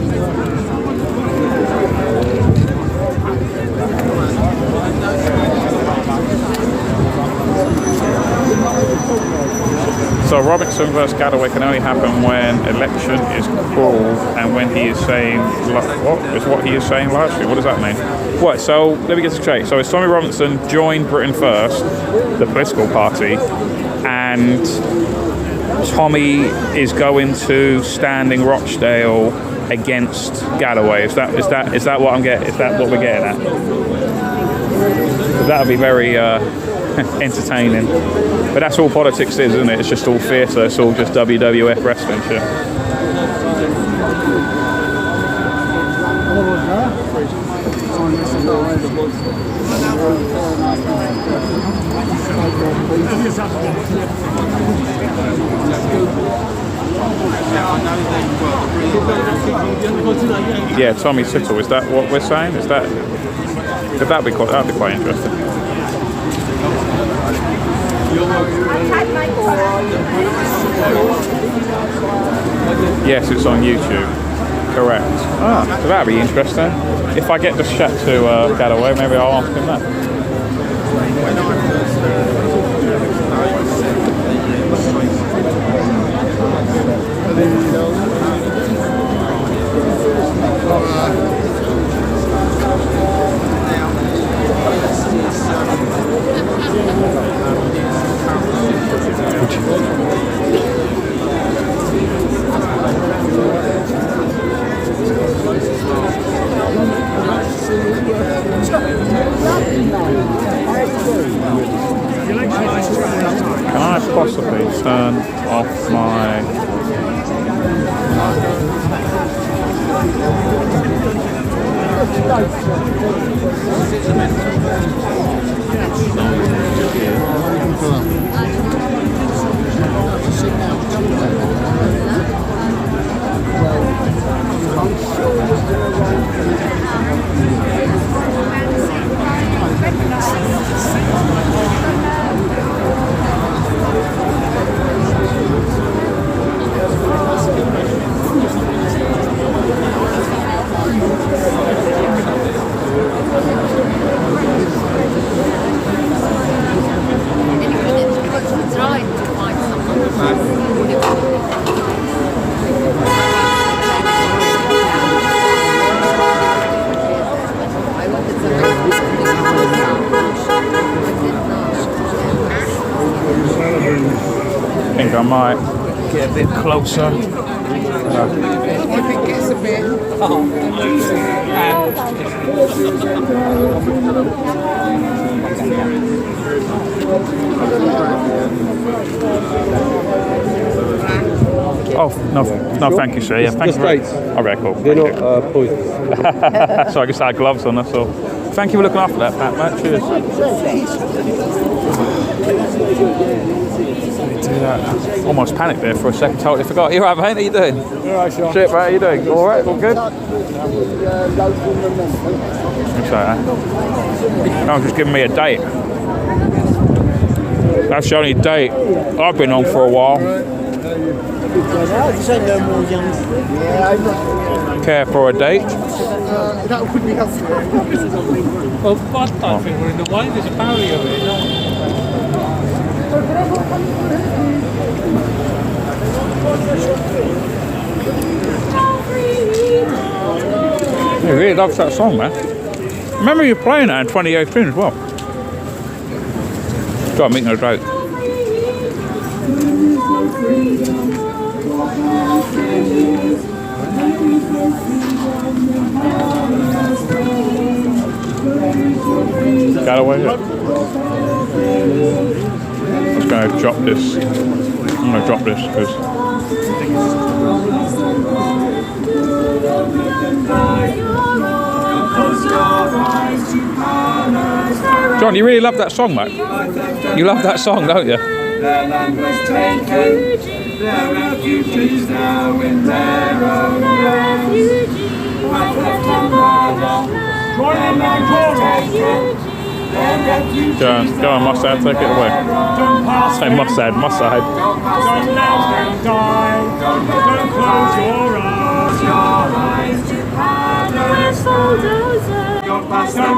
So Robinson versus Galloway can only happen when election is called and when he is saying what he is saying largely. What does that mean? What? So let me get this straight. So it's Tommy Robinson joined Britain First, the political party, and Tommy is going to stand in Rochdale against Galloway. Is that what I'm getting? Is that what we're getting at? That would be very entertaining. But that's all politics is, isn't it? It's just all theatre. It's all just WWF wrestling shit. Yeah, Tommy Sittle. Is that what we're saying? Is that? That'd be quite interesting. Yes, it's on YouTube. Correct. So that'd be interesting. If I get the chat to Galloway, maybe I'll ask him that. Can I possibly turn off my... I might get a bit closer. Oh, no, thank you, sir. Yeah, thank you. Okay, cool. They're not poisonous. So I guess I had gloves on, that's all. Thank you for looking after that, Pat, mate. Cheers. Almost panicked there for a second. Totally forgot. You alright, mate? How you doing? Alright, Sean. Shit, mate. How you doing? All right? All good? No, just giving me a date. That's the only date I've been on for a while. Care for a date? That would be helpful. Well, I don't think we're in the way. There's a barrier there. He really loves that song, man. Remember you playing that in 2018 as well. Got me no joke. Galloway, yeah. I'm just going to drop this. I'm going to drop this because. John, you really love that song, mate. You love that song, don't you? Their land was taken, their refugees now in their own lands. I've left them Go on, Mossad, take it away. Say Mossad. Don't let them die. Don't close your eyes. Don't let them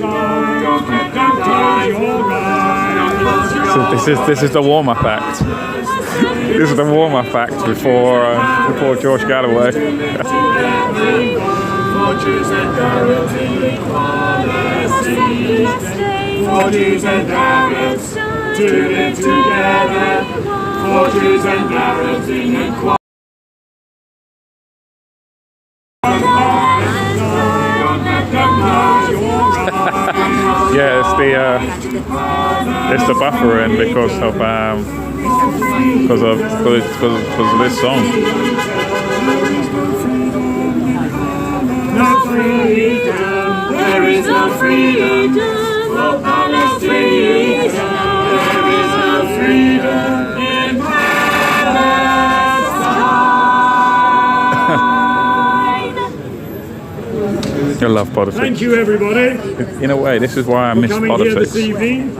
die. Don't close your eyes. So this is the warm-up act. This is the warm-up act before George Galloway. For Jews and Arabs in equality. For Jews and Arabs to live together. For Jews and Arabs in equality. Yeah, it's the buffering because of this song. No freedom, there is no freedom for Palestine. There is no freedom in Palestine. I love politics. Thank you, everybody. In a way, this is why I miss coming politics. here this evening.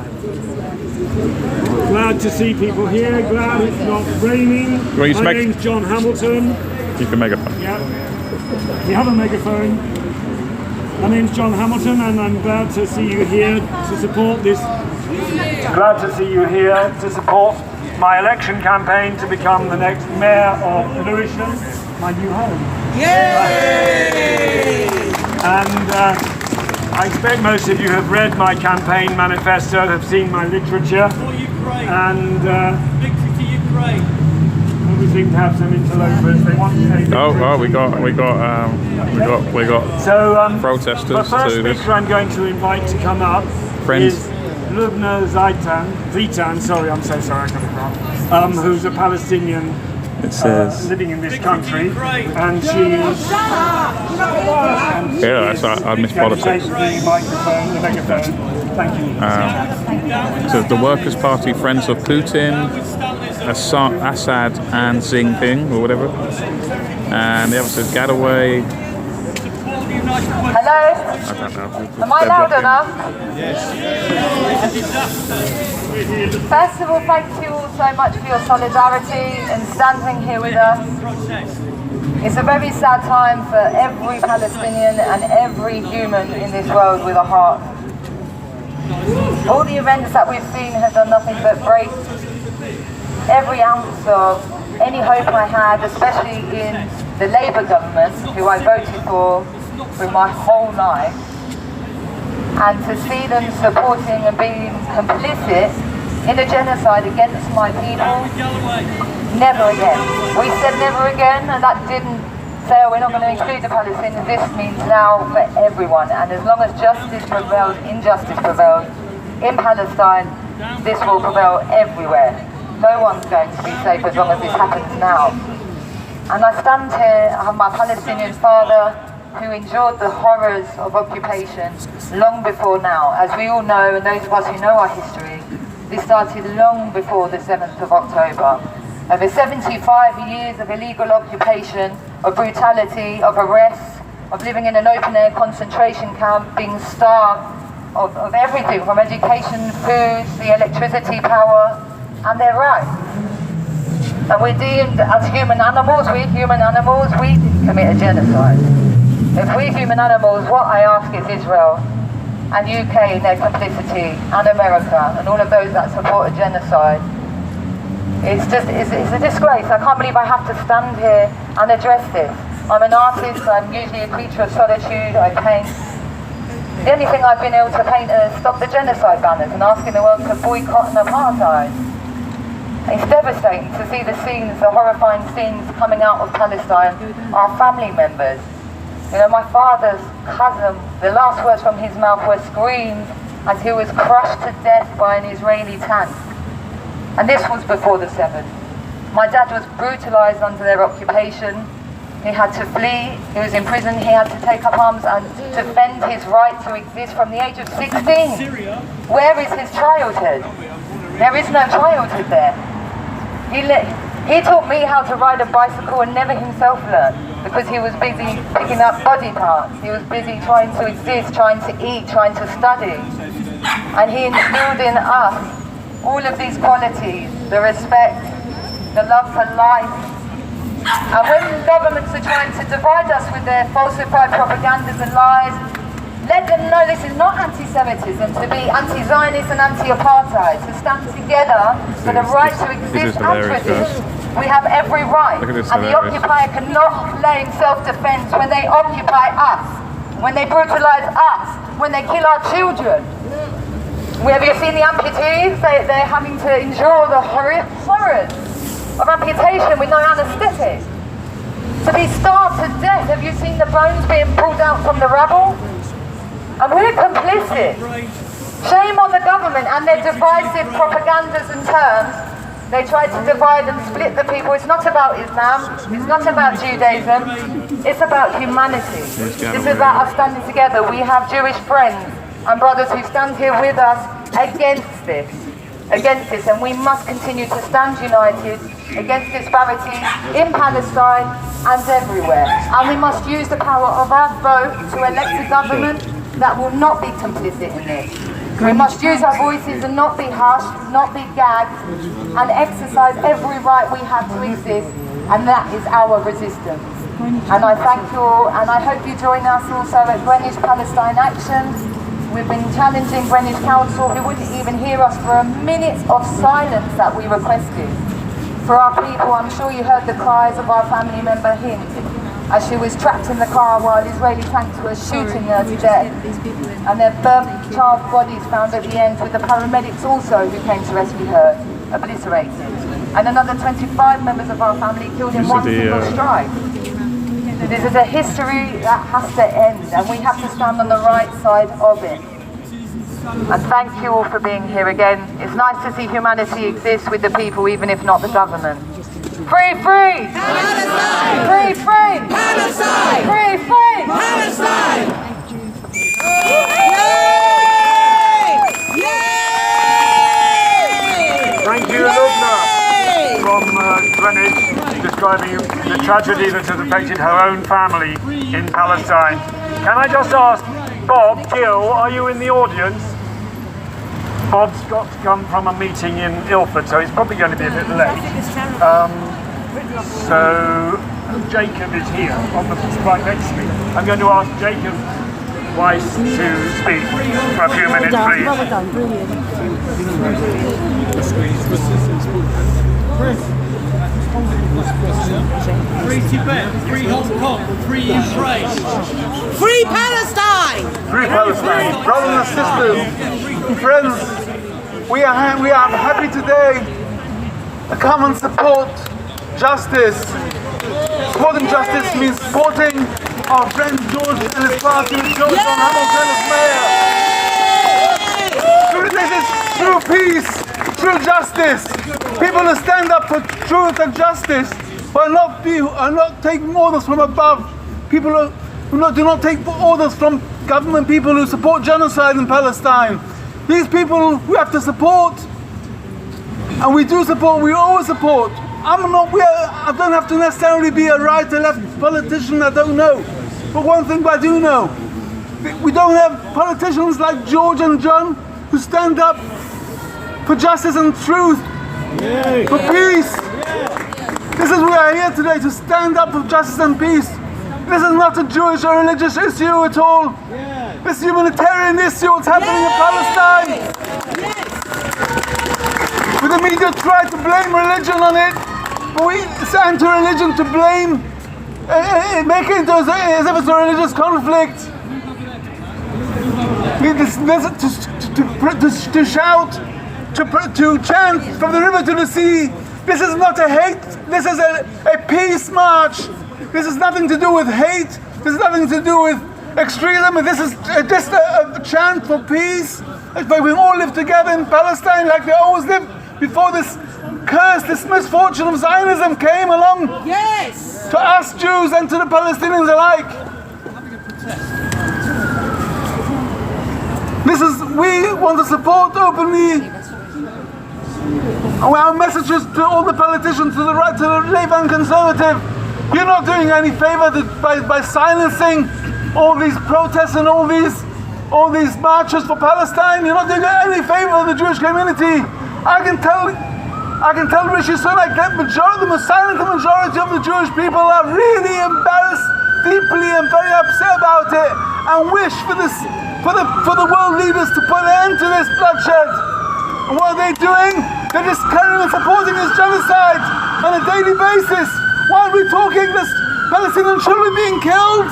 Glad to see people here. Glad it's not raining. Well, My name's John Hamilton. You can make a phone. Yeah. We have a megaphone. My name's John Hamilton, and I'm glad to see you here to support this. Glad to see you here to support my election campaign to become the next Mayor of Lewisham, my new home. Yay! And I expect most of you have read my campaign manifesto, have seen my literature, and Victory to Ukraine. we seem to have some interlopers. They want to take. We got So protesters the first to this. speaker I'm going to invite to come up Friends. is Lubna Zitan. Sorry, I'm so sorry, I got it wrong. Who's a Palestinian. It says. Living in this country, and she's. I miss politics. The microphone, the megaphone. Thank you. So the Workers' Party, Friends of Putin, Assad and Jinping, or whatever. And the other says Galloway. Hello? I don't know. Am I loud enough? First of all, thank you all so much for your solidarity and standing here with us. It's a very sad time for every Palestinian and every human in this world with a heart. All the events that we've seen have done nothing but break every ounce of any hope I had, especially in the Labour government, who I voted for my whole life. And to see them supporting and being complicit in a genocide against my people. Never again. We said never again, and that didn't say, oh, we're not going to include the Palestinians. This means now for everyone. And as long as justice prevails, injustice prevails in Palestine, this will prevail everywhere. No one's going to be safe as long as this happens now. And I stand here, I have my Palestinian father, who endured the horrors of occupation long before now. As we all know, and those of us who know our history, this started long before the 7th of October. Over 75 years of illegal occupation, of brutality, of arrests, of living in an open-air concentration camp, being starved of everything, from education, food, the electricity, power, and their rights. And we're deemed as human animals, we didn't commit a genocide. If we human animals, what I ask is Israel and UK in their complicity, and America, and all of those that support a genocide, it's a disgrace. I can't believe I have to stand here and address this. I'm an artist, I'm usually a creature of solitude, I paint. The only thing I've been able to paint is stop the genocide banners and asking the world to boycott an apartheid. It's devastating to see the scenes, the horrifying scenes coming out of Palestine, our family members. You know, my father's cousin, the last words from his mouth were screams as he was crushed to death by an Israeli tank. And this was before the 7th. My dad was brutalized under their occupation. He had to flee, he was in prison, he had to take up arms and defend his right to exist from the age of 16. Where is his childhood? There is no childhood there. He taught me how to ride a bicycle and never himself learned, because he was busy picking up body parts. He was busy trying to exist, trying to eat, trying to study. And he instilled in us all of these qualities, the respect, the love for life. And when governments are trying to divide us with their falsified propagandas and lies, let them know this is not anti-Semitism, to be anti-Zionist and anti-apartheid, to stand together for the right to exist and to exist. We have every right, and the occupier cannot claim self-defense when they occupy us, when they brutalize us, when they kill our children. Have you seen the amputees? They're having to endure the horrors of amputation with no anaesthetic. To be starved to death. Have you seen the bones being pulled out from the rubble? And we're complicit. Shame on the government and their divisive propagandas and terms. They try to divide and split the people. It's not about Islam. It's not about Judaism. It's about humanity. This is about us standing together. We have Jewish friends and brothers who stand here with us against this, and we must continue to stand united against disparity in Palestine and everywhere. And we must use the power of our vote to elect a government that will not be complicit in this. We must use our voices and not be hushed, not be gagged, and exercise every right we have to exist, and that is our resistance. And I thank you all, and I hope you join us also at Greenwich Palestine Action. We've been challenging Greenwich Council, who wouldn't even hear us for a minute of silence that we requested. For our people, I'm sure you heard the cries of our family member Hind as she was trapped in the car while Israeli tanks were shooting her to death. And their burnt child bodies found at the end, with the paramedics also who came to rescue her, obliterated. And another 25 members of our family killed in one single strike. This is a history that has to end, and we have to stand on the right side of it. And thank you all for being here again. It's nice to see humanity exist with the people, even if not the government. Free, free! Palestine! Free, free! Palestine! Free, free! Palestine! Thank you, Lubna, from Greenwich, describing the tragedy that has affected her own family in Palestine. Can I just ask, Bob, Jill, are you in the audience? Bob's got to come from a meeting in Ilford, so he's probably going to be a bit late. So Jacob is here, right next to me. I'm going to ask Jacob Weiss to speak for a few minutes, please. Well done, brilliant. Free Tibet, free Hong Kong, free Ukraine. Free Palestine! Free Palestine, brothers and sisters, friends We are happy today to come and support justice. Supporting justice means supporting our friend George and his party, George John Hamilton as mayor. This is true peace, true justice. People who stand up for truth and justice, who are not taking orders from above. People who do not take orders from government people who support genocide in Palestine. These people we have to support, and we do support, we always support. I don't have to necessarily be a right or left politician, I don't know. But one thing I do know, we don't have politicians like George and John who stand up for justice and truth, for peace. This is why we are here today, to stand up for justice and peace. This is not a Jewish or religious issue at all. This is a humanitarian issue, what's happening in Palestine. With the media try to blame religion on it, but it's anti-religion to blame, making it as if it's a religious conflict. To shout, to chant from the river to the sea. This is not a hate, this is a peace march. This has nothing to do with hate, this has nothing to do with extremism. This is just a chant for peace. Like we all live together in Palestine like they always lived before this curse, this misfortune of Zionism came along to us Jews and to the Palestinians alike. We want to support openly. Our messages to all the politicians, to the right, to the Labour and Conservative. You're not doing any favour by silencing all these protests and all these marches for Palestine. You're not doing any favour of the Jewish community. I can tell Rishi Sunak that the silent majority of the Jewish people are really embarrassed deeply and very upset about it, and wish for the world leaders to put an end to this bloodshed. And what are they doing? They're just carrying and supporting this genocide on a daily basis. Why are we talking this Palestinian children being killed?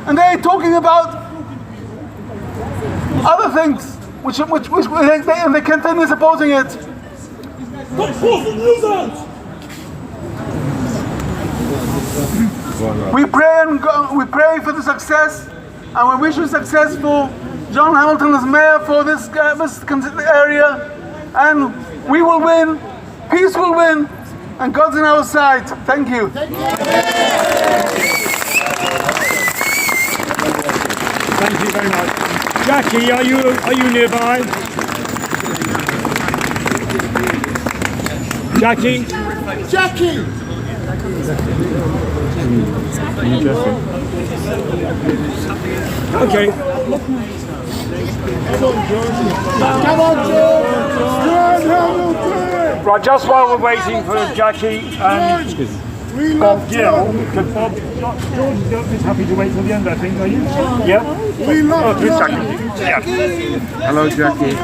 And they're talking about other things, which they continue supporting it. We pray for the success, and we wish you success for John Hamilton as mayor for this area, and we will win, peace will win, and God's on our side. Thank you. Thank you very much. Jackie, are you nearby? Jackie? Jackie! Okay. Come on, George! Right, just while we're waiting for Jackie and Bob Gill, could Bob... George is happy to wait till the end, I think, are you? Yeah. We love Jackie. Yeah. Hello, Jackie.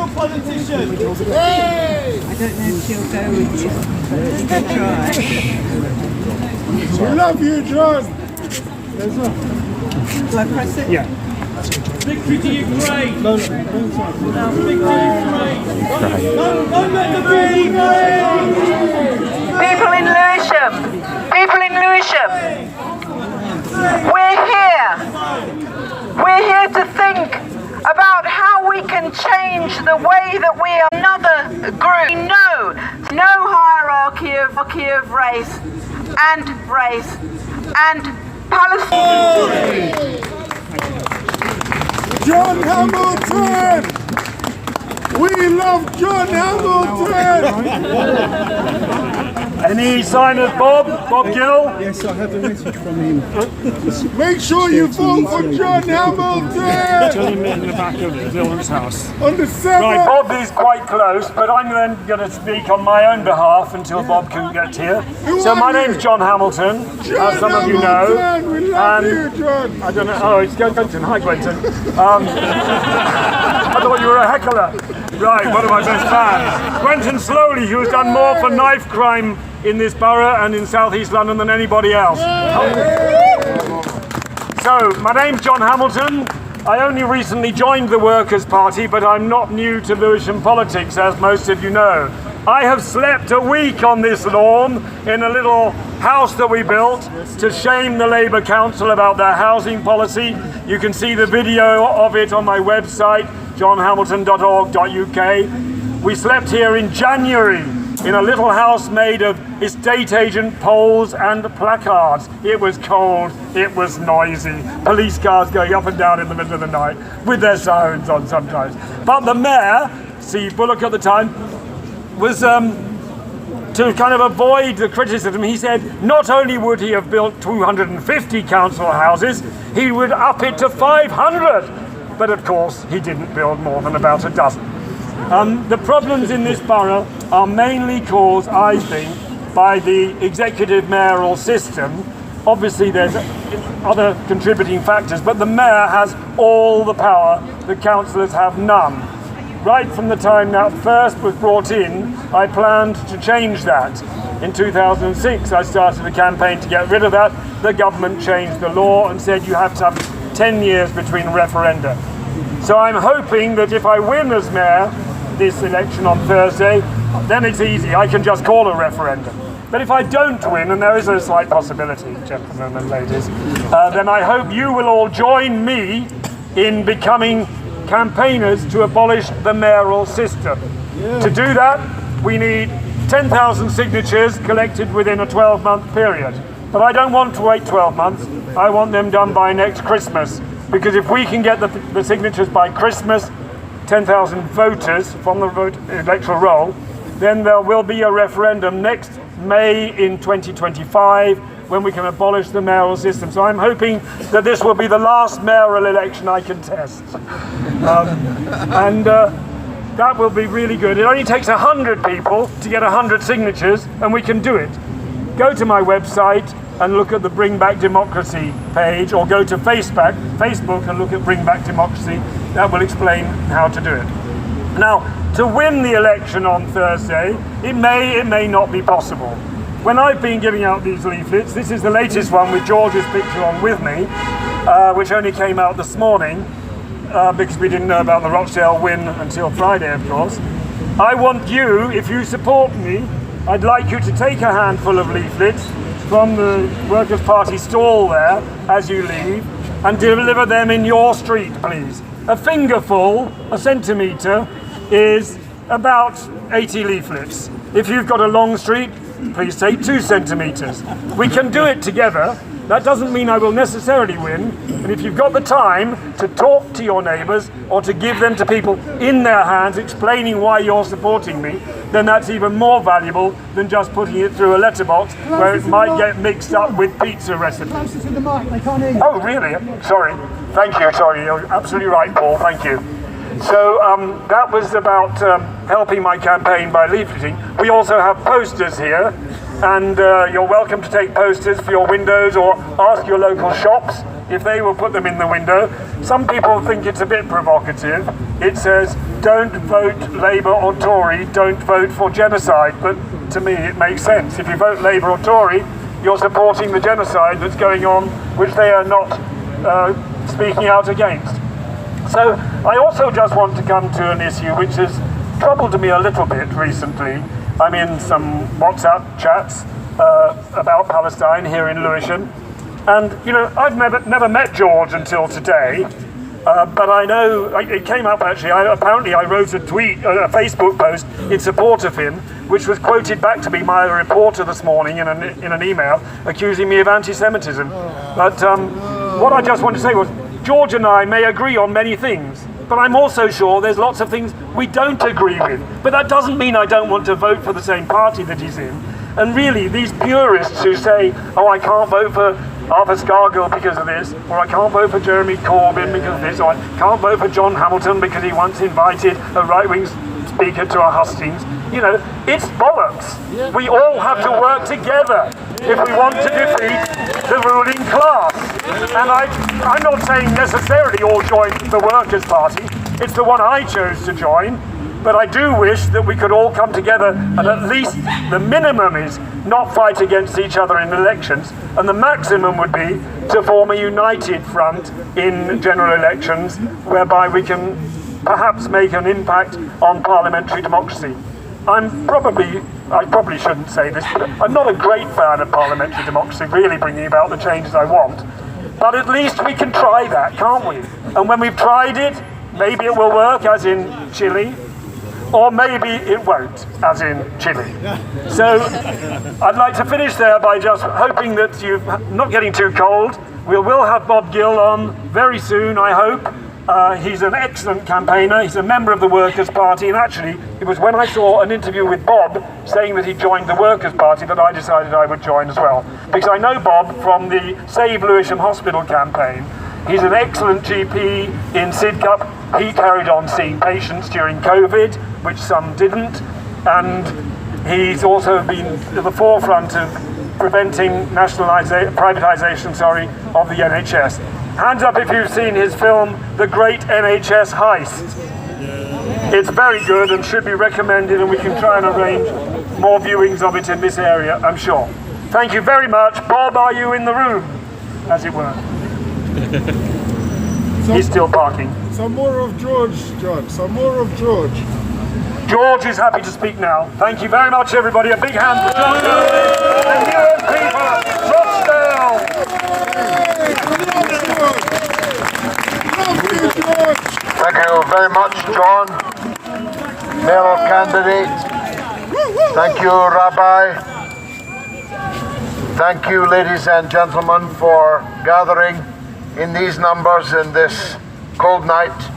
Hey! I don't know if she'll go with you, but she'll try. We love you, John. Do I press it? Yeah. Victory to Ukraine! Don't Victory to Ukraine! Don't let the People in Lewisham, we're here to think about how we can change the way that we are another group. We know no hierarchy of race and Palestine. John Hamilton! We love John Hamilton! Any sign of Bob Gill? Yes, I have a message from him. Make sure you vote for John Hamilton! Tell him in the back of Dylan's house. On the 7th! Right, Bob is quite close, but I'm then going to speak on my own behalf until Bob can get here. So my name's John Hamilton, as some of you know. We love you, John! I don't know. Oh, it's Quentin. Hi, Quentin. I thought you were a heckler. Right, one of my best fans. Quentin Slowly, who has done more for knife crime in this borough and in South East London than anybody else. So, my name's John Hamilton. I only recently joined the Workers' Party, but I'm not new to Lewisham politics, as most of you know. I have slept a week on this lawn in a little house that we built to shame the Labour Council about their housing policy. You can see the video of it on my website, johnhamilton.org.uk. We slept here in January in a little house made of estate agent poles and placards. It was cold, it was noisy. Police cars going up and down in the middle of the night with their sirens on sometimes. But the mayor, Steve Bullock at the time, was to kind of avoid the criticism. He said not only would he have built 250 council houses, he would up it to 500. But of course, he didn't build more than about a dozen. The problems in this borough are mainly caused, I think, by the executive mayoral system. Obviously, there's other contributing factors, but the mayor has all the power. The councillors have none. Right from the time that first was brought in, I planned to change that. In 2006, I started a campaign to get rid of that. The government changed the law and said you have to have 10 years between referenda. So I'm hoping that if I win as mayor this election on Thursday, then it's easy. I can just call a referendum. But if I don't win, and there is a slight possibility, gentlemen and ladies, then I hope you will all join me in becoming campaigners to abolish the mayoral system. To do that, we need 10,000 signatures collected within a 12-month period. But I don't want to wait 12 months. I want them done by next Christmas. Because if we can get the signatures by Christmas, 10,000 voters from the electoral roll, then there will be a referendum next May in 2025 when we can abolish the mayoral system. So I'm hoping that this will be the last mayoral election I contest. That will be really good. It only takes 100 people to get 100 signatures, and we can do it. Go to my website and look at the Bring Back Democracy page, or go to Facebook and look at Bring Back Democracy. That will explain how to do it. Now, to win the election on Thursday, it may not be possible. When I've been giving out these leaflets, this is the latest one with George's picture on with me, which only came out this morning, because we didn't know about the Rochdale win until Friday, of course. I want you, if you support me, I'd like you to take a handful of leaflets from the Workers' Party stall there as you leave and deliver them in your street, please. A fingerful, a centimetre, is about 80 leaflets. If you've got a long street, please take 2 centimetres. We can do it together. That doesn't mean I will necessarily win, and if you've got the time to talk to your neighbours or to give them to people in their hands explaining why you're supporting me, then that's even more valuable than just putting it through a letterbox where it might get mixed up with pizza recipes. Closer to the mic, they can't hear you. Oh, really? Sorry. Thank you. Sorry, you're absolutely right, Paul. Thank you. So that was about helping my campaign by leafleting. We also have posters here, and you're welcome to take posters for your windows or ask your local shops if they will put them in the window. Some people think it's a bit provocative. It says, don't vote Labour or Tory, don't vote for genocide. But to me it makes sense. If you vote Labour or Tory, you're supporting the genocide that's going on, which they are not speaking out against. So I also just want to come to an issue which has troubled me a little bit recently. I'm in some WhatsApp chats about Palestine here in Lewisham, and you know, I've never met George until today, but I know it came up actually. Apparently I wrote a Facebook post in support of him, which was quoted back to me by a reporter this morning in an email accusing me of anti-Semitism. But what I just want to say was, George and I may agree on many things, but I'm also sure there's lots of things we don't agree with. But that doesn't mean I don't want to vote for the same party that he's in. And really, these purists who say, oh, I can't vote for Arthur Scargill because of this, or I can't vote for Jeremy Corbyn because of this, or I can't vote for John Hamilton because he once invited a right-wing speaker to our Hustings. You know, it's bollocks. We all have to work together if we want to defeat the ruling class. And I'm not saying necessarily all join the Workers' Party. It's the one I chose to join. But I do wish that we could all come together and at least the minimum is not fight against each other in elections, and the maximum would be to form a united front in general elections, whereby we can perhaps make an impact on parliamentary democracy. I probably shouldn't say this, but I'm not a great fan of parliamentary democracy really bringing about the changes I want. But at least we can try that, can't we? And when we've tried it, maybe it will work, as in Chile, or maybe it won't, as in Chile. So I'd like to finish there by just hoping that you're not getting too cold. We will have Bob Gill on very soon, I hope. He's an excellent campaigner. He's a member of the Workers' Party, and actually it was when I saw an interview with Bob saying that he joined the Workers' Party that I decided I would join as well. Because I know Bob from the Save Lewisham Hospital campaign. He's an excellent GP in Sidcup. He carried on seeing patients during COVID, which some didn't, and he's also been at the forefront of preventing privatisation of the NHS. Hands up if you've seen his film, The Great NHS Heist. It's very good and should be recommended, and we can try and arrange more viewings of it in this area, I'm sure. Thank you very much. Bob, are you in the room, as it were? He's still parking. Some more of George, John. Some more of George. George is happy to speak now. Thank you very much, everybody. A big hand for George. The Newark people, Rochdale. Thank you very much, John. Mayoral candidate. Thank you, Rabbi. Thank you, ladies and gentlemen, for gathering in these numbers in this cold night.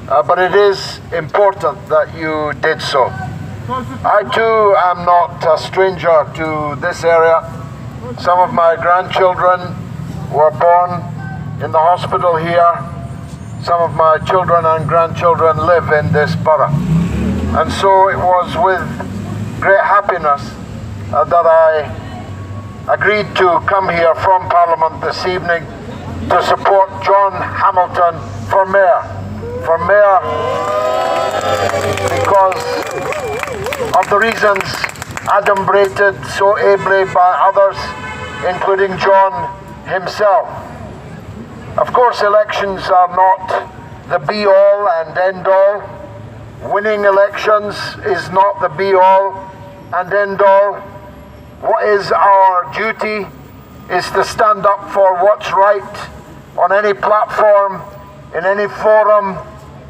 But it is important that you did so. I too am not a stranger to this area. Some of my grandchildren were born in the hospital here. Some of my children and grandchildren live in this borough. And so it was with great happiness that I agreed to come here from Parliament this evening to support John Hamilton for Mayor. For Mayor because of the reasons adumbrated so ably by others, including John himself. Of course, elections are not the be-all and end-all. Winning elections is not the be-all and end-all. What is our duty is to stand up for what's right on any platform, in any forum,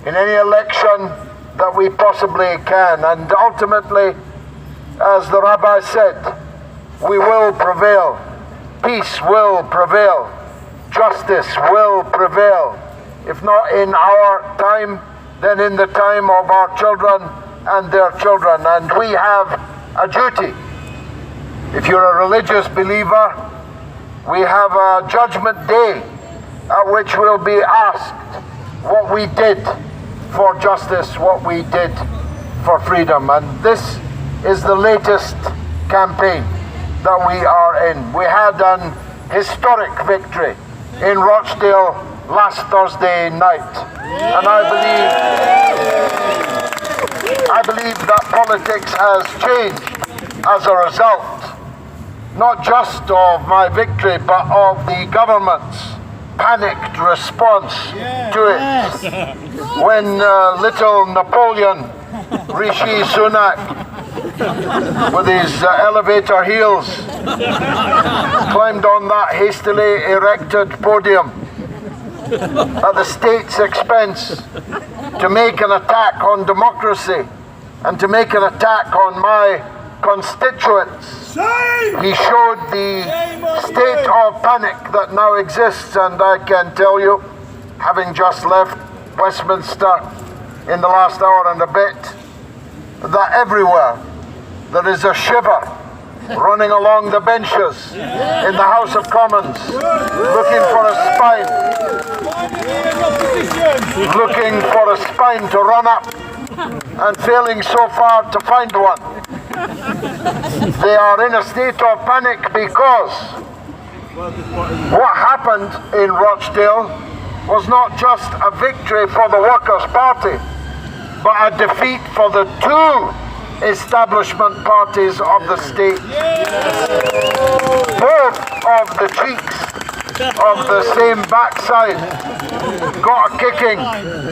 in any election that we possibly can. And ultimately, as the Rabbi said, we will prevail. Peace will prevail. Justice will prevail. If not in our time, then in the time of our children and their children. And we have a duty. If you're a religious believer, we have a judgment day at which we'll be asked what we did for justice, what we did for freedom. And this is the latest campaign that we are in. We had an historic victory in Rochdale last Thursday night. And I believe that politics has changed as a result, not just of my victory, but of the government's panicked response to it. When little Napoleon, Rishi Sunak, with his elevator heels, climbed on that hastily erected podium at the state's expense to make an attack on democracy and to make an attack on my constituents. He showed the state of panic that now exists, and I can tell you, having just left Westminster in the last hour and a bit, that everywhere there is a shiver running along the benches in the House of Commons, looking for a spine to run up, and failing so far to find one. They are in a state of panic because what happened in Rochdale was not just a victory for the Workers' Party, but a defeat for the two establishment parties of the state. Both of the cheeks of the same backside, got a kicking,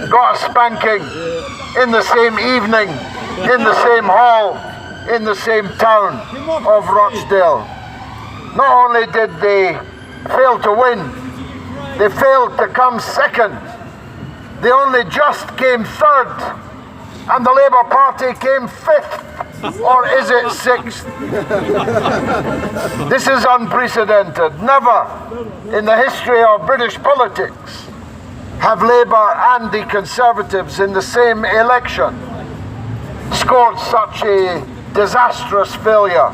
got a spanking in the same evening, in the same hall, in the same town of Rochdale. Not only did they fail to win, they failed to come second. They only just came third, and the Labour Party came fifth, or is it sixth? This is unprecedented. Never in the history of British politics have Labour and the Conservatives in the same election scored such a disastrous failure.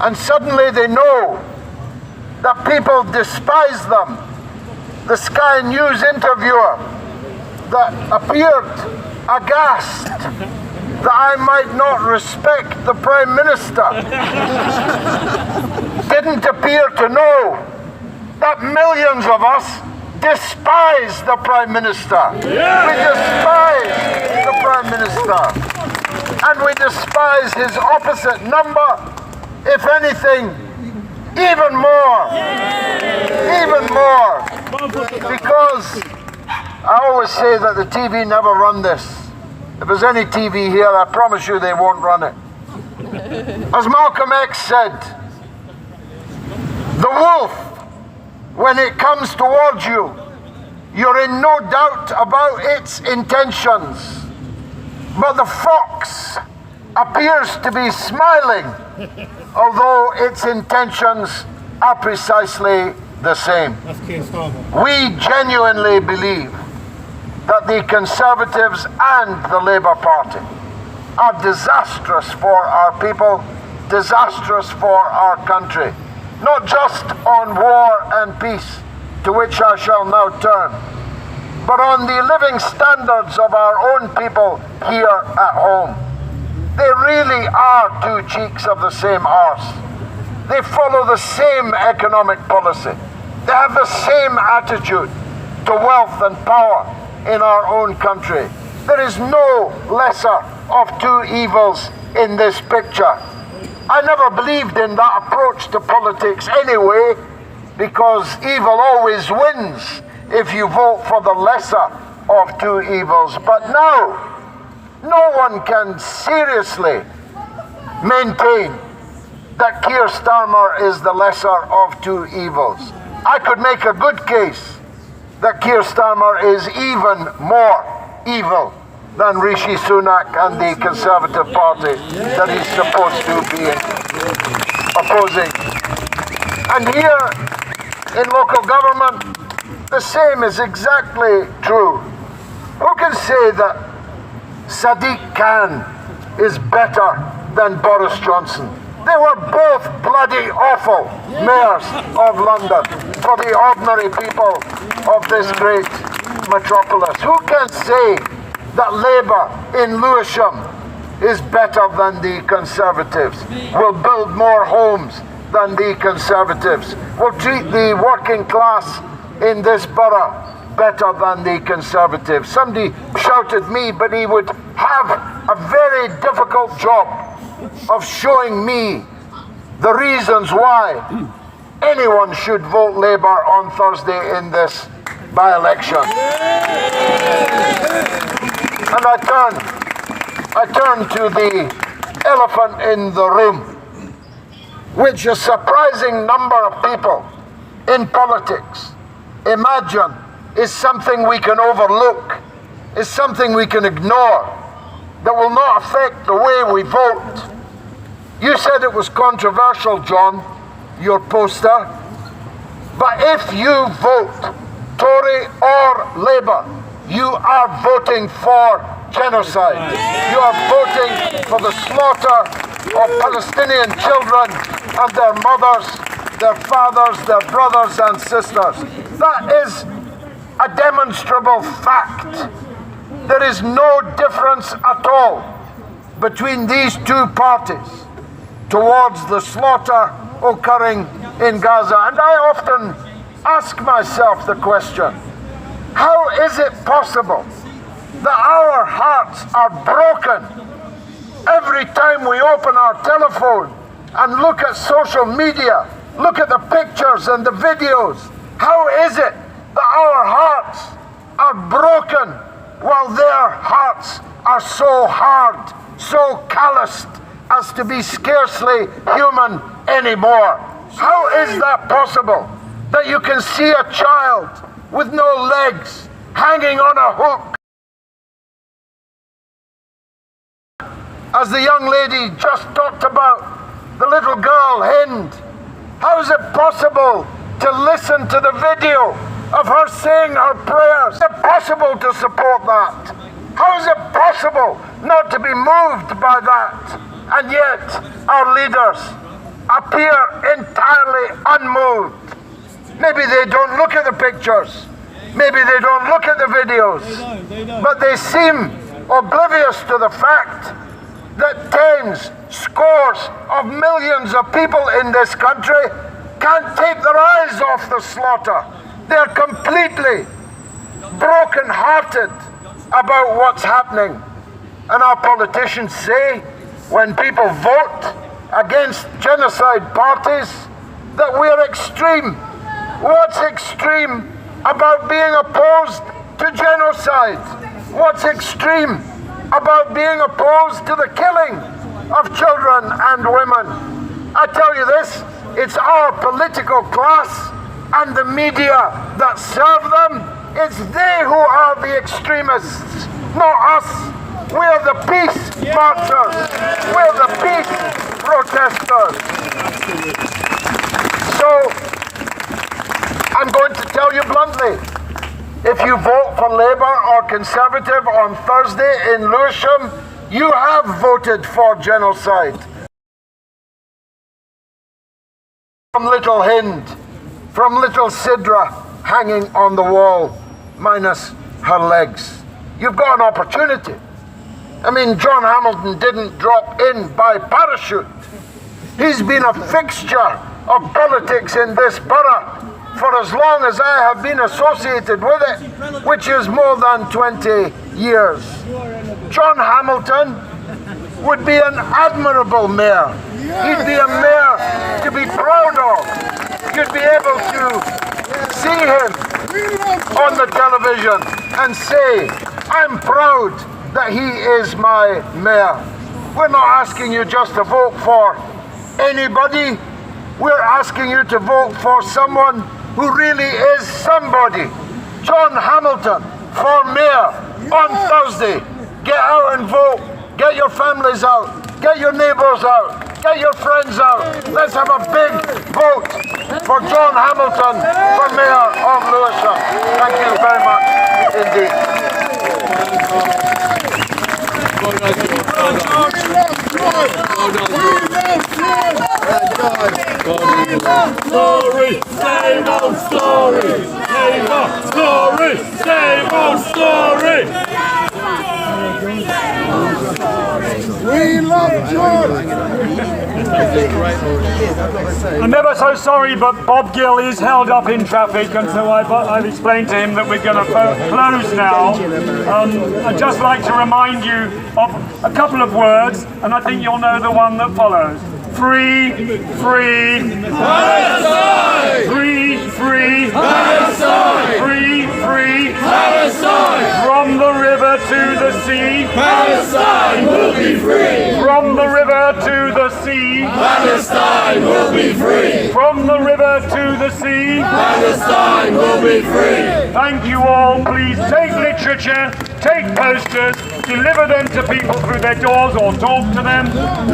And suddenly they know that people despise them. The Sky News interviewer that appeared aghast that I might not respect the Prime Minister didn't appear to know that millions of us despise the Prime Minister. We despise the Prime Minister. And we despise his opposite number, if anything, even more. Even more. Because I always say that the TV never run this. If there's any TV here, I promise you they won't run it. As Malcolm X said, the wolf, when it comes towards you, you're in no doubt about its intentions. But the fox appears to be smiling, although its intentions are precisely the same. We genuinely believe that the Conservatives and the Labour Party are disastrous for our people, disastrous for our country, not just on war and peace, to which I shall now turn, but on the living standards of our own people here at home. They really are two cheeks of the same arse. They follow the same economic policy. They have the same attitude to wealth and power in our own country. There is no lesser of two evils in this picture. I never believed in that approach to politics anyway, because evil always wins if you vote for the lesser of two evils. But now, no one can seriously maintain that Keir Starmer is the lesser of two evils. I could make a good case that Keir Starmer is even more evil than Rishi Sunak and the Conservative Party that he's supposed to be opposing. And here in local government, the same is exactly true. Who can say that Sadiq Khan is better than Boris Johnson? They were both bloody awful mayors of London for the ordinary people of this great metropolis. Who can say that Labour in Lewisham is better than the Conservatives, will build more homes than the Conservatives, will treat the working class in this borough better than the Conservatives? Somebody shouted me, but he would have a very difficult job of showing me the reasons why anyone should vote Labour on Thursday in this by-election. And I turn to the elephant in the room, which a surprising number of people in politics imagine is something we can overlook, is something we can ignore, that will not affect the way we vote. You said it was controversial, John, your poster, but if you vote Tory or Labour, you are voting for genocide. You are voting for the slaughter of Palestinian children and their mothers, their fathers, their brothers and sisters. That is a demonstrable fact. There is no difference at all between these two parties towards the slaughter occurring in Gaza. And I often ask myself the question, how is it possible that our hearts are broken every time we open our telephone and look at social media, look at the pictures and the videos How is it that our hearts are broken while their hearts are so hard, so calloused as to be scarcely human anymore? How is that possible, that you can see a child with no legs hanging on a hook, as the young lady just talked about, the little girl, Hind? How is it possible to listen to the video of her saying her prayers? How is it possible to support that? How is it possible not to be moved by that? And yet our leaders appear entirely unmoved. Maybe they don't look at the pictures, maybe they don't look at the videos, but they seem oblivious to the fact that tens, scores of millions of people in this country can't take their eyes off the slaughter. They're completely broken-hearted about what's happening. And our politicians say, when people vote against genocide parties, that we're extreme. What's extreme about being opposed to genocide? What's extreme about being opposed to the killing of children and women? I tell you this, it's our political class and the media that serve them. It's they who are the extremists, not us. We're the peace marchers. We're the peace protesters. So, I'm going to tell you bluntly, if you vote for Labour or Conservative on Thursday in Lewisham, you have voted for genocide. From little Hind, from little Sidra hanging on the wall, minus her legs. You've got an opportunity. I mean, John Hamilton didn't drop in by parachute. He's been a fixture of politics in this borough for as long as I have been associated with it, which is more than 20 years. John Hamilton would be an admirable mayor. He'd be a mayor to be proud of. You'd be able to see him on the television and say, I'm proud that he is my mayor. We're not asking you just to vote for anybody. We're asking you to vote for someone who really is somebody. John Hamilton for mayor on Thursday. Get out and vote. Get your families out. Get your neighbours out. Get your friends out. Let's have a big vote for John Hamilton for mayor of Lewisham. Thank you very much indeed. Story, same old story. Same old story, same old story. We love George. I'm never so sorry, but Bob Gill is held up in traffic, and so I've explained to him that we're going to close now. I'd just like to remind you of a couple of words, and I think you'll know the one that follows. Free, free, Palestine! Free, free, Palestine! Free, free, Palestine! From the river to the sea, Palestine will be free! From the river to the sea, Palestine will be free! From the river to the sea, Palestine will be free! Thank you all. Please take literature, take posters, deliver them to people through their doors or talk to them.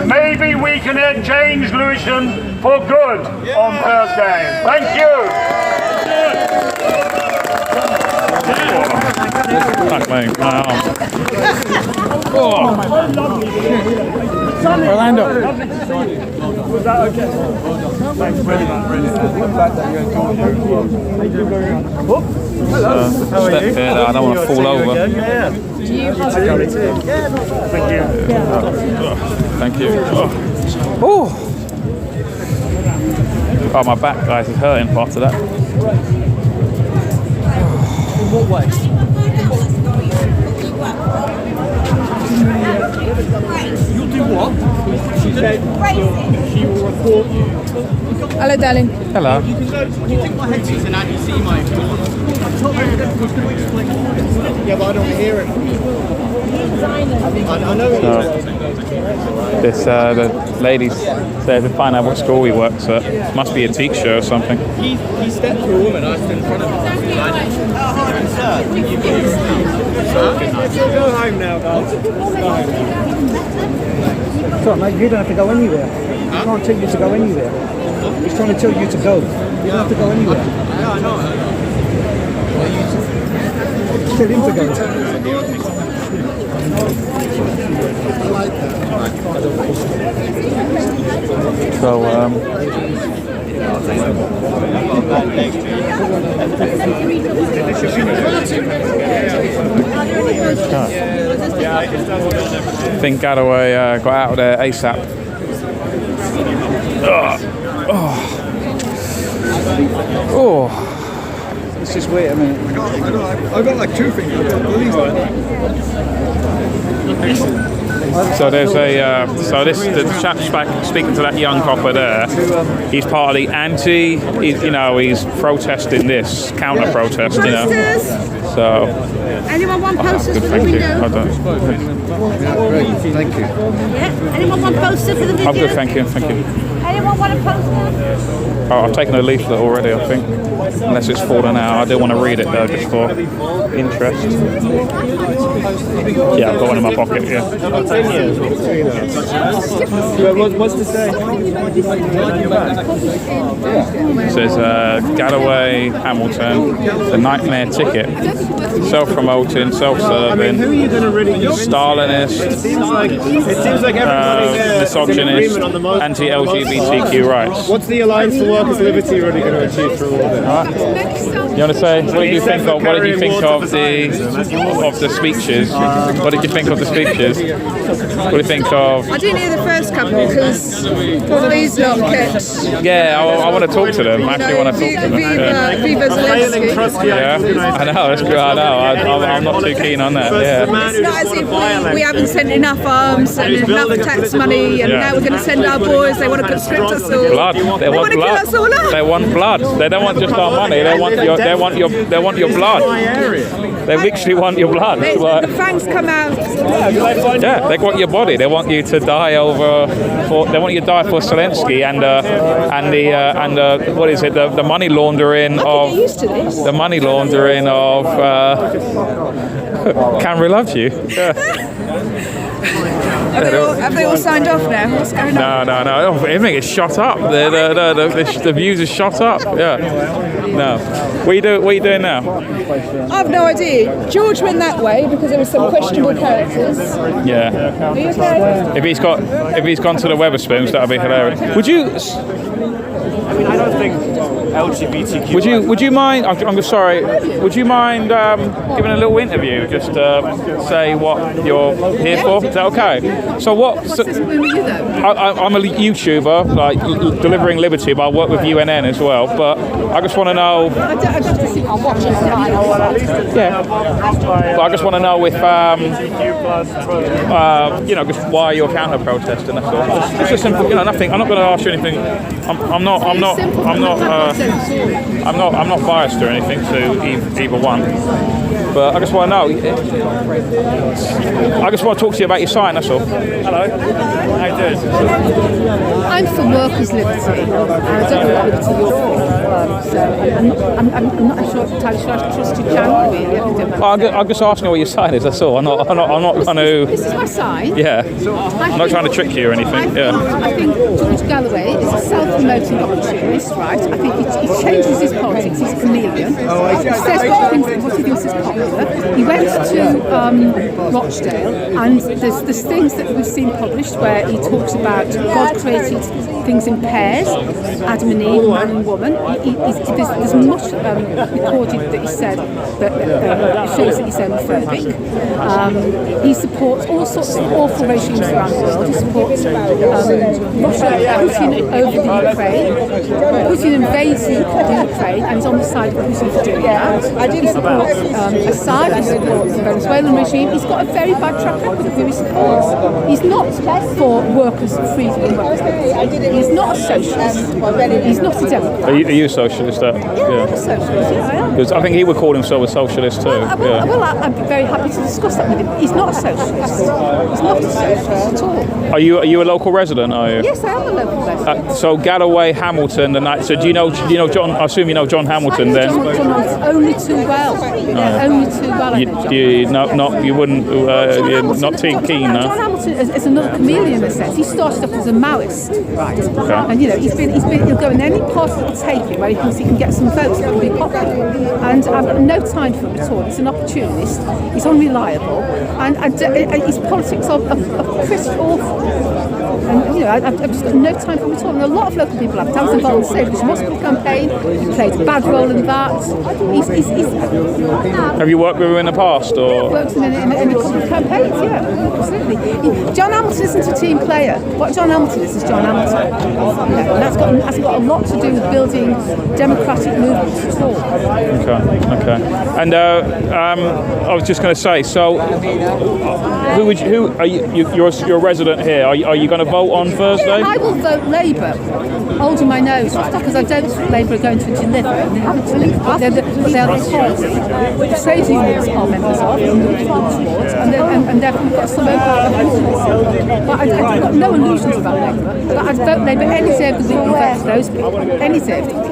Maybe we can change Lewisham for good on Thursday. Thank you. Fuck me, my arm. Oh. Orlando. Was that okay? Thanks very much. Step here, I don't want to fall over. Yeah. Do you have Thank you. Thank you. Oh. Oh, my back, guys, is hurting part of that. In what way? You'll do what? She said she will report you. Hello, darling. Hello. You can go. You think my headset's an anti-Semite? Yeah, but I don't hear it. I know it is. The ladies said to find out what school he works at. Must be a teacher or something. He stepped to a woman. I stood in front of him. Go home now, guys. Go home. So, mate, you don't have to go anywhere. I can't tell you to go anywhere. He's trying to tell you to go. You don't have to go anywhere. Yeah, I know. Tell him to go. So, I think Galloway got out of there ASAP. Oh. Let's just wait a minute. I got like 2 fingers. So there's the chap speaking to that young copper there. He's part of the he's protesting this, counter-protest, you know. So. Anyone want posters for the Thank you. window? I don't. Thank you. Yeah. Anyone want posters for the video? I'm good, thank you. Anyone want a poster? Oh, I've taken a leaflet already, I think. Unless it's fallen out. I do want to read it though, just for interest. Yeah, I've got one in my pocket, yeah. What's to say? It says Galloway, Hamilton, the nightmare ticket. Self-promoting, self-serving, Who are you going to really Stalinist, It seems like everybody there is in misogynist, agreement on the most. anti-LGBTQ rights. What's the Alliance for Workers' Liberty really going to achieve through all this? You want to say what did you think of the speeches? What did you think of the speeches? What do you think of? I didn't hear the first couple because Polly's not kept. Yeah, I want to talk to them. I actually want to talk to them. Viva Zelensky. Yeah, I know. That's good. I know. I'm not too keen on that. Yeah. It's not as if we haven't sent enough arms and enough tax money, and now we're going to send our boys. They want to conscript us all. Blood. They want kill blood. us all up. They want blood. They don't want just our money. They want your blood. They literally want your blood. The fangs come out. Yeah, they want your body. They want you to die they want you to die for Zelensky and what is it? The money laundering of the money laundering of Camry loves you. Yeah. Have they all signed off now? What's going on? No. Everything is shot up. The views are shot up. Yeah. No. What are you doing now? I've no idea. George went that way because there were some questionable characters. Yeah. Are you okay? If he's gone to the Weatherspoons, that'd be hilarious. Would you? I mean, I don't think LGBTQ. Would you mind? I'm sorry. Would you mind giving a little interview, just say what you're here for? Is that okay? So What's this with you though? I'm a YouTuber, like delivering liberty, but I work with UNN as well. But I just want to know. I don't have to see. I'll watch it. Yeah. But I just want to know if just why you're counter protesting. That's all. It's just simple. Nothing. I'm not going to ask you anything. I'm not biased or anything to either one. But I just want to know. I just want to talk to you about your sign. That's all. Hello. How you doing? I'm for workers' liberty. I don't know what liberty you're for. So I'm not entirely sure I trust you, Jan. I'm just asking what your sign is. That's all. I'm not going to. This is my sign. Yeah. I'm not trying to trick you or anything. I think George Galloway is a self-promoting opportunist, right? I think he changes his politics. He's a chameleon. He says what he thinks is popular. He went to Rochdale, and there's things that we've seen published where he talks about God created things in pairs, Adam and Eve, man and woman. There's much recorded that he said that shows that he's xenophobic. He supports all sorts of awful regimes around the world. He supports Russia, Putin over the Ukraine. Putin invades the Ukraine and is on the side of Putin for doing that. He supports Assad, he supports the Venezuelan regime. He's got a very bad track record of who he supports. He's not for workers' freedom and workers' rights. He's not a socialist. He's not a Democrat. Are you a socialist? I'm a socialist, yeah, I am. Because I think he would call himself a socialist too. Well, I'd be very happy to discuss that with him. He's not a socialist. He's not a socialist at all. Are you a local resident? Are you? Yes, I am a local resident. So Galloway, Hamilton, so do you know John? I assume you know John Hamilton then. John only too well. Only too well. You wouldn't. You're not too keen, no. John Hamilton is another chameleon in a sense. He started off as a Maoist, right? Okay. And he'll go in any part that will take him where he thinks he can get some votes that will be popular. And I've got no time for him at all. He's an opportunist. He's unreliable, and his politics are pretty awful. And I've just got no time for him at all. And a lot of local people have. I was involved in the Savage Hospital campaign. He played a bad role in that. Have you worked with him in the past, or? I've worked in a couple of campaigns. Yeah, absolutely. John Hamilton isn't a team player. What John Hamilton is John Hamilton. And that's got a lot to do with building democratic movements at all. Okay. And I was just going to say, so who are you? You're a resident here. Are you going to vote on Thursday? I will vote Labour. Holding my nose, because I don't think Labour are going to deliver. They haven't delivered, but they're the party which trade unions are members of and therefore we've got some overlap. But I've got no illusions about Labour. But I'd vote Labour any day of the week and vote for those people. Any day of the week.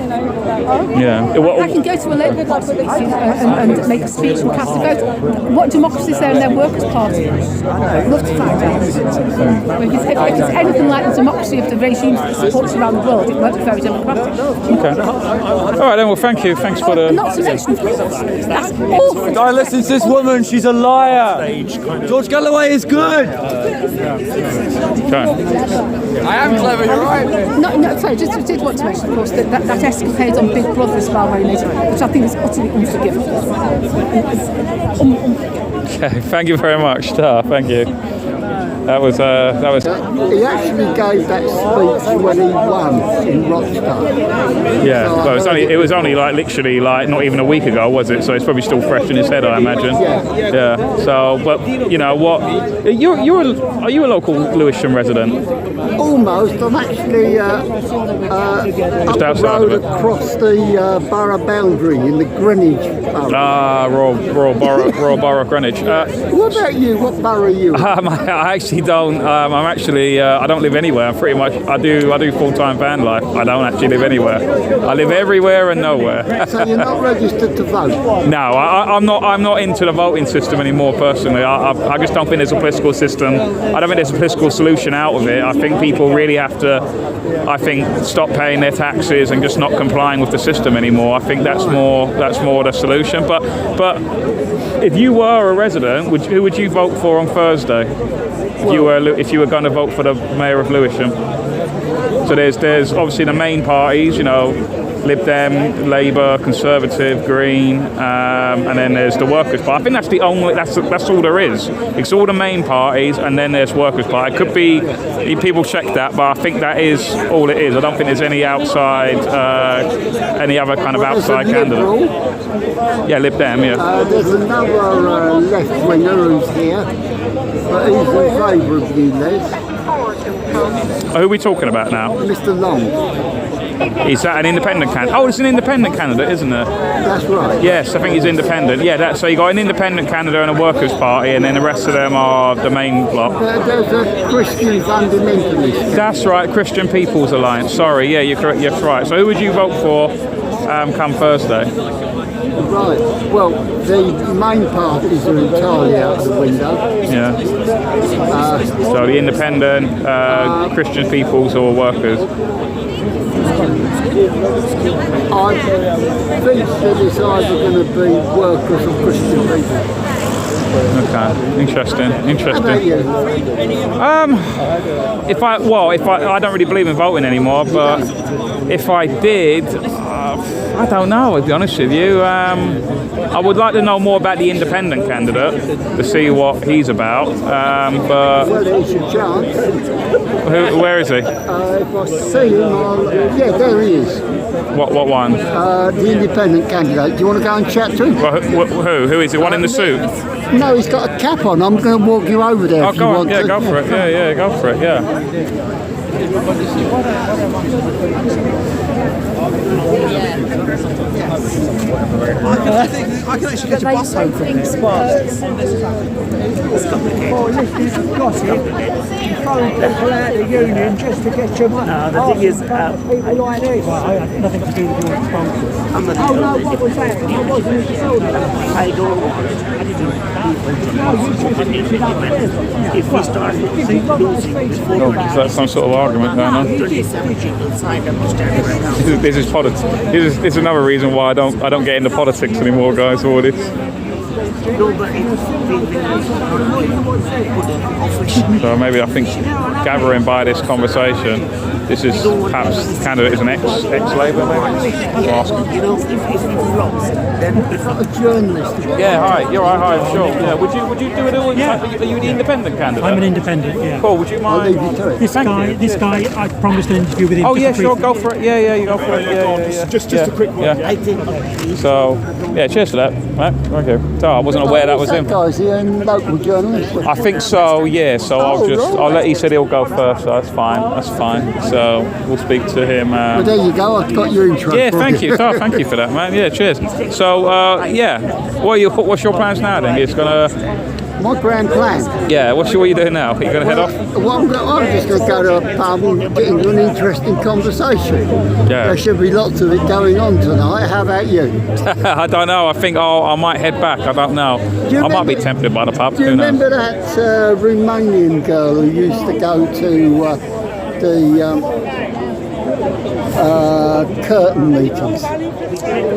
Yeah. I can go to a Labour Party meeting and make a speech and cast a vote. What democracy is there in their Workers' Party? I'd love to find out. If it's anything like the democracy of the regimes that supports around the world, it won't be very democratic. Okay. All right then. Well, thank you. Thanks for the. Not to mention, that's awful. Don't listen to this woman. She's a liar. George Galloway is good. Okay. I am clever. You're right. No, sorry. Just did want to mention, of course, that escapade on Big Brother as well, which I think is utterly unforgivable. Okay. Thank you very much. Thank you. That was. He actually gave that speech when he won in Rockstar. Yeah, well, it was only like literally like not even a week ago, was it? So it's probably still fresh in his head, I imagine. Yeah. So, but you know what? Are you a local Lewisham resident? Almost. I'm actually just up the road across the borough boundary in the Greenwich borough. Royal Borough Greenwich. What about you? What borough are you? I actually don't. I'm actually. I don't live anywhere. I'm pretty much. I do full-time van life. I don't actually live anywhere. I live everywhere and nowhere. So you're not registered to vote? No, I'm not. I'm not into the voting system anymore. Personally, I just don't think there's a political system. I don't think there's a political solution out of it. I think people really have to. I think stop paying their taxes and just not complying with the system anymore. I think that's more the solution. But if you were a resident, who would you vote for on Thursday? If you were going to vote for the Mayor of Lewisham? So there's obviously the main parties, Lib Dem, Labour, Conservative, Green, and then there's the Workers' Party. I think that's all there is. It's all the main parties, and then there's Workers' Party. It could be people check that, but I think that is all it is. I don't think there's any outside, any other kind of outside candidate. Yeah, Lib Dem. Yeah. There's another left winger who's here, but he's in favour of you, Les. Who are we talking about now? Mr. Long. Is that an independent candidate? Oh, it's an independent candidate, isn't it? That's right. Yes, I think he's independent. Yeah, so you got an independent candidate and a Workers' Party, and then the rest of them are the main bloc. There's a Christian fundamentalist. That's right, Christian People's Alliance. Sorry, yeah, you're correct. You're right. So who would you vote for come Thursday? Right. Well, the main parties are entirely out of the window. Yeah. So the independent, Christian People's or Workers? I think that it's either going to be Workers or Christian People. Okay, interesting. How about you? If I don't really believe in voting anymore, but if I did, I don't know. To be honest with you, I would like to know more about the independent candidate to see what he's about. But Well, there's your chance. where is he? If I see him, yeah, there he is. What one? The independent candidate. Do you want to go and chat to him? Well, who is it? One in the suit? No, he's got a cap on. I'm going to walk you over there. Oh, if you go on. want Yeah, to. go for it. Yeah, go for it. Yeah. I can actually get a bus home from this. It's complicated. Oh, listen, this is gossip. Throwing people out of the union just to get your money. No, the thing is, people like this. Well, I had nothing to do with your sponsors. Oh no, what was that? What wasn't it sold? I paid all. If we start losing Oh, is that some sort of argument going on? This is politics. This is another reason why I don't get into politics anymore, guys. All this. So maybe I think gathering by this conversation, this is perhaps the candidate is an ex-Labour, maybe. You know, if you've lost, then if not a journalist. Yeah, hi. You're right. Hi, sure. Yeah. Would you do it all? Yeah. Are you the independent candidate? I'm an independent. Yeah. Cool. Would you mind? This guy, I promised an interview with him. Oh yeah, sure. Go for it. Yeah. You go for it. Yeah. Just a quick one. Yeah. So, yeah. Cheers for that. Right. Okay. So I wasn't aware that was him. Is he a local journalist? I think so. Yeah. So I'll let. He said he'll go first. So that's fine. So we'll speak to him. Well, there you go. I've got your intro. Yeah. Thank you. Oh, thank you for that, man. Yeah. Cheers. So yeah. What's your plans now then? It's gonna. My grand plan. Yeah. What are you doing now? Are you gonna head off? Well, I'm just going to go to a pub and get into an interesting conversation. Yeah. There should be lots of it going on tonight. How about you? I don't know. I think I might head back. I don't know. I might be tempted by the pub. Do you remember that Romanian girl who used to go to the curtain meetings?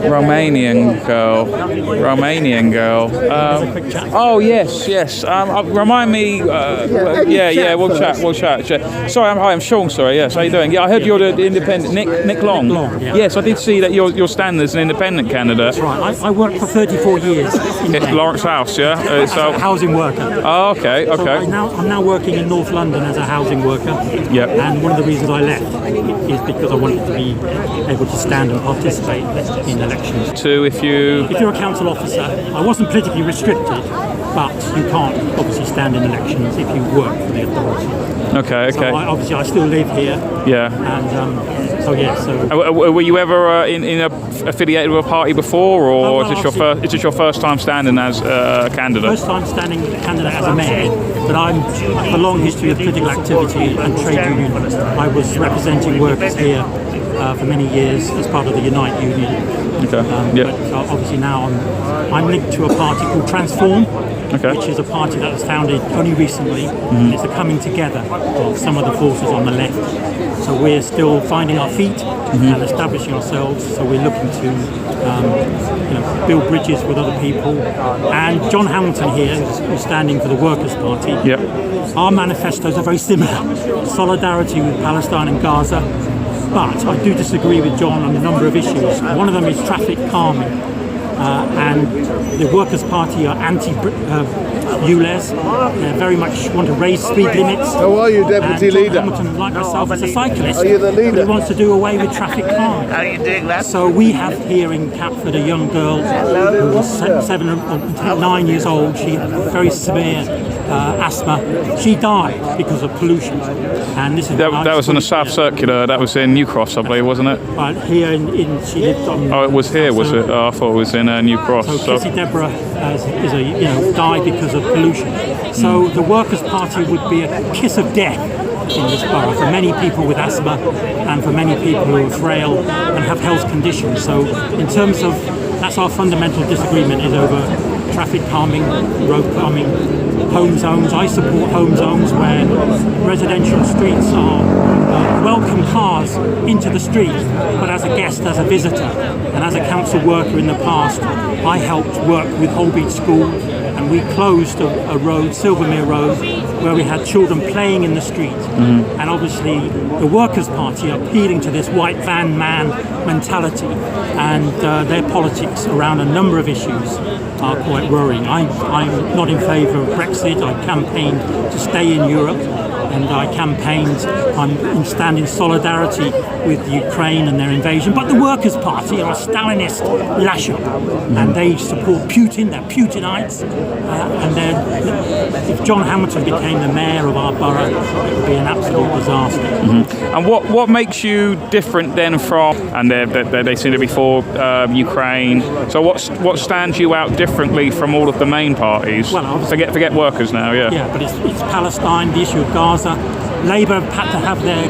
Romanian girl. Oh yes. Remind me. Yeah. We'll chat. Sorry, I'm Sean. Sorry. Yes. How you doing? Yeah, I heard you're the independent. Nick Long. Yeah. Yes, I did see that you're standing as an independent candidate. That's right. I worked for 34 years in Lawrence House. Yeah. As a housing worker. Oh, okay. So I'm now working in North London as a housing worker. Yeah. And one of the reasons I left is because I wanted to be able to stand and participate in elections. If you're a council officer, I wasn't politically restricted, but you can't obviously stand in elections if you work for the authority. Okay. So I still live here. Yeah. And so. Were you ever affiliated with a party before, or is this your first time standing as a candidate? First time standing candidate as a mayor, but I have a long history of political activity and trade union. I was representing workers here for many years as part of the Unite Union. Okay. But obviously now I'm linked to a party called Transform, which is a party that was founded only recently. It's a coming together of some of the forces on the left. So we're still finding our feet and establishing ourselves. So we're looking to build bridges with other people. And John Hamilton here, who's standing for the Workers' Party, our manifestos are very similar. Solidarity with Palestine and Gaza. But I do disagree with John on a number of issues. One of them is traffic calming. And the Workers' Party are anti-ULEZ. They very much want to raise speed limits. How are you, Deputy Leader? Hamilton, like myself, is a cyclist. Are you the leader? He wants to do away with traffic calming. How are you doing that? So we have here in Catford a young girl who was 7 or 9 years old. She had very severe asthma. She died because of pollution. And this is that was on the South Circular. That was in New Cross, I believe, wasn't it? Right here she lived on. Oh, it was here, was it? Oh, I thought it was in New Cross. So Kissy Deborah died because of pollution. So the Workers' Party would be a kiss of death in this borough for many people with asthma and for many people who are frail and have health conditions. So in terms of, that's our fundamental disagreement, is over traffic calming, road calming, home zones. I support home zones where residential streets are welcome cars into the street, but as a guest, as a visitor, and as a council worker in the past, I helped work with Holbeach School and we closed a road, Silvermere Road, where we had children playing in the street. And obviously the Workers' Party are appealing to this white van man mentality, and their politics around a number of issues are quite worrying. I'm not in favour of Brexit. I campaigned to stay in Europe, and I campaigned in standing solidarity with Ukraine and their invasion. But the Workers' Party are a Stalinist lash-up, and they support Putin. They're Putinites, and if John Hamilton became the mayor of our borough, it would be an absolute disaster. And what makes you different then from? And they seem to be for Ukraine. So what stands you out differently from all of the main parties? Well, forget Workers now. Yeah, but it's Palestine, the issue of Gaza. Labour had to have their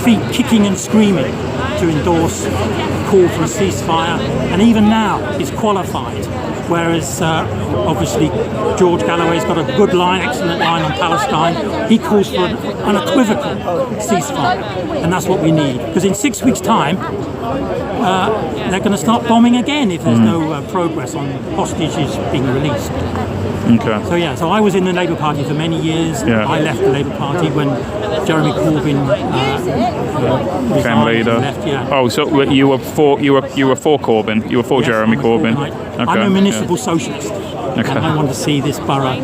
feet kicking and screaming to endorse a call for a ceasefire, and even now it's qualified. Whereas obviously George Galloway's got a good line, excellent line on Palestine. He calls for an unequivocal ceasefire, and that's what we need. Because in 6 weeks' time, they're going to start bombing again if there's no progress on hostages being released. Okay. So I was in the Labour Party for many years. Yeah. I left the Labour Party when Jeremy Corbyn became leader. Left, yeah. Oh, so you were for Corbyn. You were for Jeremy Corbyn. I'm a municipal socialist. Okay. And I want to see this borough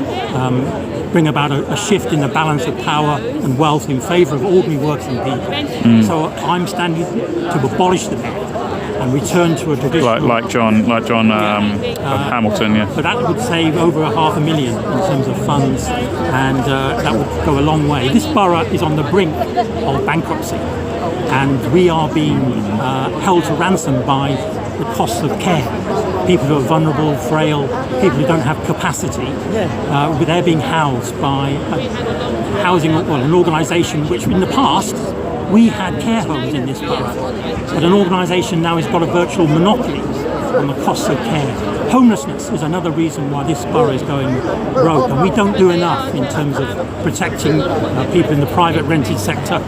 bring about a shift in the balance of power and wealth in favour of ordinary working people. So I'm standing to abolish the debt and return to a traditional... Like John Hamilton, yeah. But that would save over $500,000 in terms of funds, and that would go a long way. This borough is on the brink of bankruptcy, and we are being held to ransom by the costs of care. People who are vulnerable, frail, people who don't have capacity, they're being housed by an organisation which in the past we had care homes in this borough, but an organisation now has got a virtual monopoly on the costs of care. Homelessness is another reason why this borough is going rogue, and we don't do enough in terms of protecting people in the private rented sector.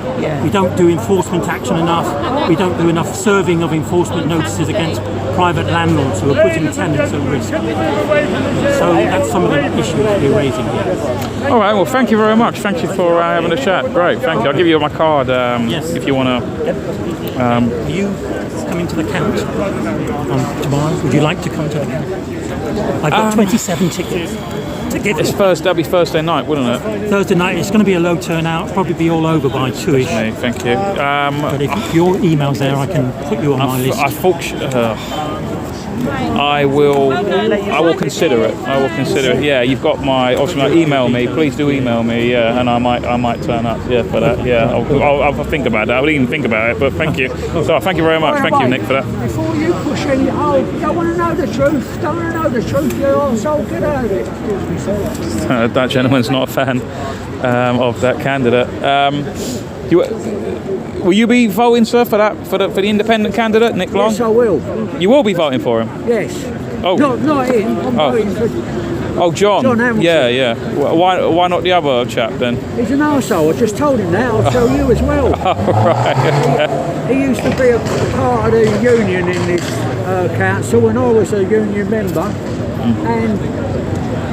We don't do enforcement action enough. We don't do enough serving of enforcement notices against private landlords who are putting tenants at risk. So that's some of the issues we're raising here. All right, well, thank you very much. Thank you for having a chat. Great, thank you. I'll give you my card if you want to... Are you coming to the count tomorrow? Would you like to come to the count? I've got 27 tickets to give. That'll be Thursday night, wouldn't it? Thursday night. It's going to be a low turnout. Probably be all over by 2ish. Thank you. But if your email's there, I can put you on my list. I will consider it. Yeah, you've got my. Obviously, email me. Please do email me. Yeah, and I might turn up. Yeah, for that. Yeah, I'll think about that. I wouldn't even think about it. But thank you. So thank you very much. Thank you, Nick, for that. Before you push any, you don't want to know the truth. Don't want to know the truth. You're all so good at it. That gentleman's not a fan of that candidate. Will you be voting, sir, for the independent candidate, Nick Long? Yes, I will. You will be voting for him? Yes. Oh. Not him. I'm voting for... Oh, John. John Hamilton. Yeah. Why not the other chap then? He's an arsehole. I just told him that. I'll tell you as well. Oh, right. He used to be a part of the union in this council when I was a union member, and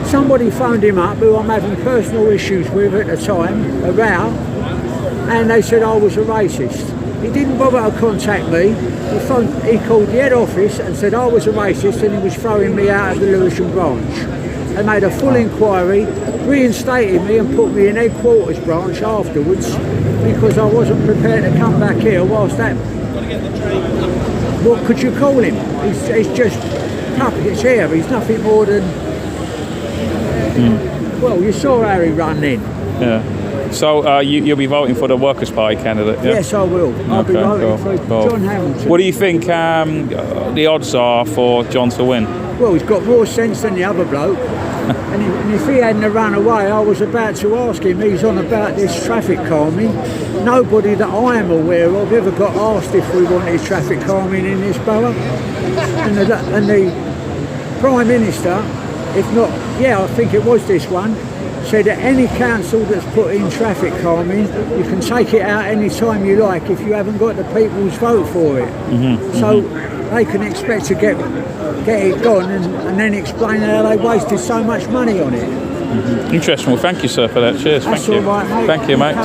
somebody phoned him up who I'm having personal issues with at the time, a row, and they said I was a racist. He didn't bother to contact me. He called the head office and said I was a racist and he was throwing me out of the Lewisham branch. They made a full inquiry, reinstated me and put me in headquarters branch afterwards because I wasn't prepared to come back here whilst that... What could you call him? He's just puppets here. He's nothing more than... Well, you saw how he ran in. Yeah. So you'll be voting for the Workers' Party candidate? Yeah? Yes, I will. I'll be voting for John Hamilton. What do you think the odds are for John to win? Well, he's got more sense than the other bloke. and if he hadn't run away, I was about to ask him. He's on about this traffic calming. Nobody that I am aware of ever got asked if we wanted traffic calming in this borough. And the Prime Minister, if not, I think it was this one, said that any council that's put in traffic calming, you can take it out any time you like if you haven't got the people's vote for it. So they can expect to get it gone and then explain how they wasted so much money on it. Interesting. Well, thank you, sir, for that. Cheers. That's Thank you. all right, mate. Thank you, mate.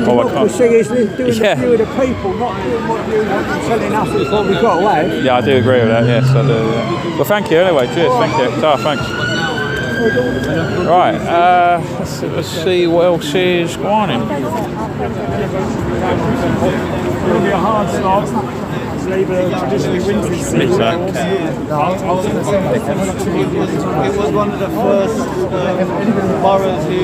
Democracy is doing the view of the people, not doing what you want and telling us is what we've got to have. Yeah, I do agree with that. Yes, I do. Yeah. Well, thank you anyway. Cheers. Thank you. Thanks. Right. Let's see what else is going on. It'll be a hard stop. Labour traditionally wins this seat. It was one of the first boroughs who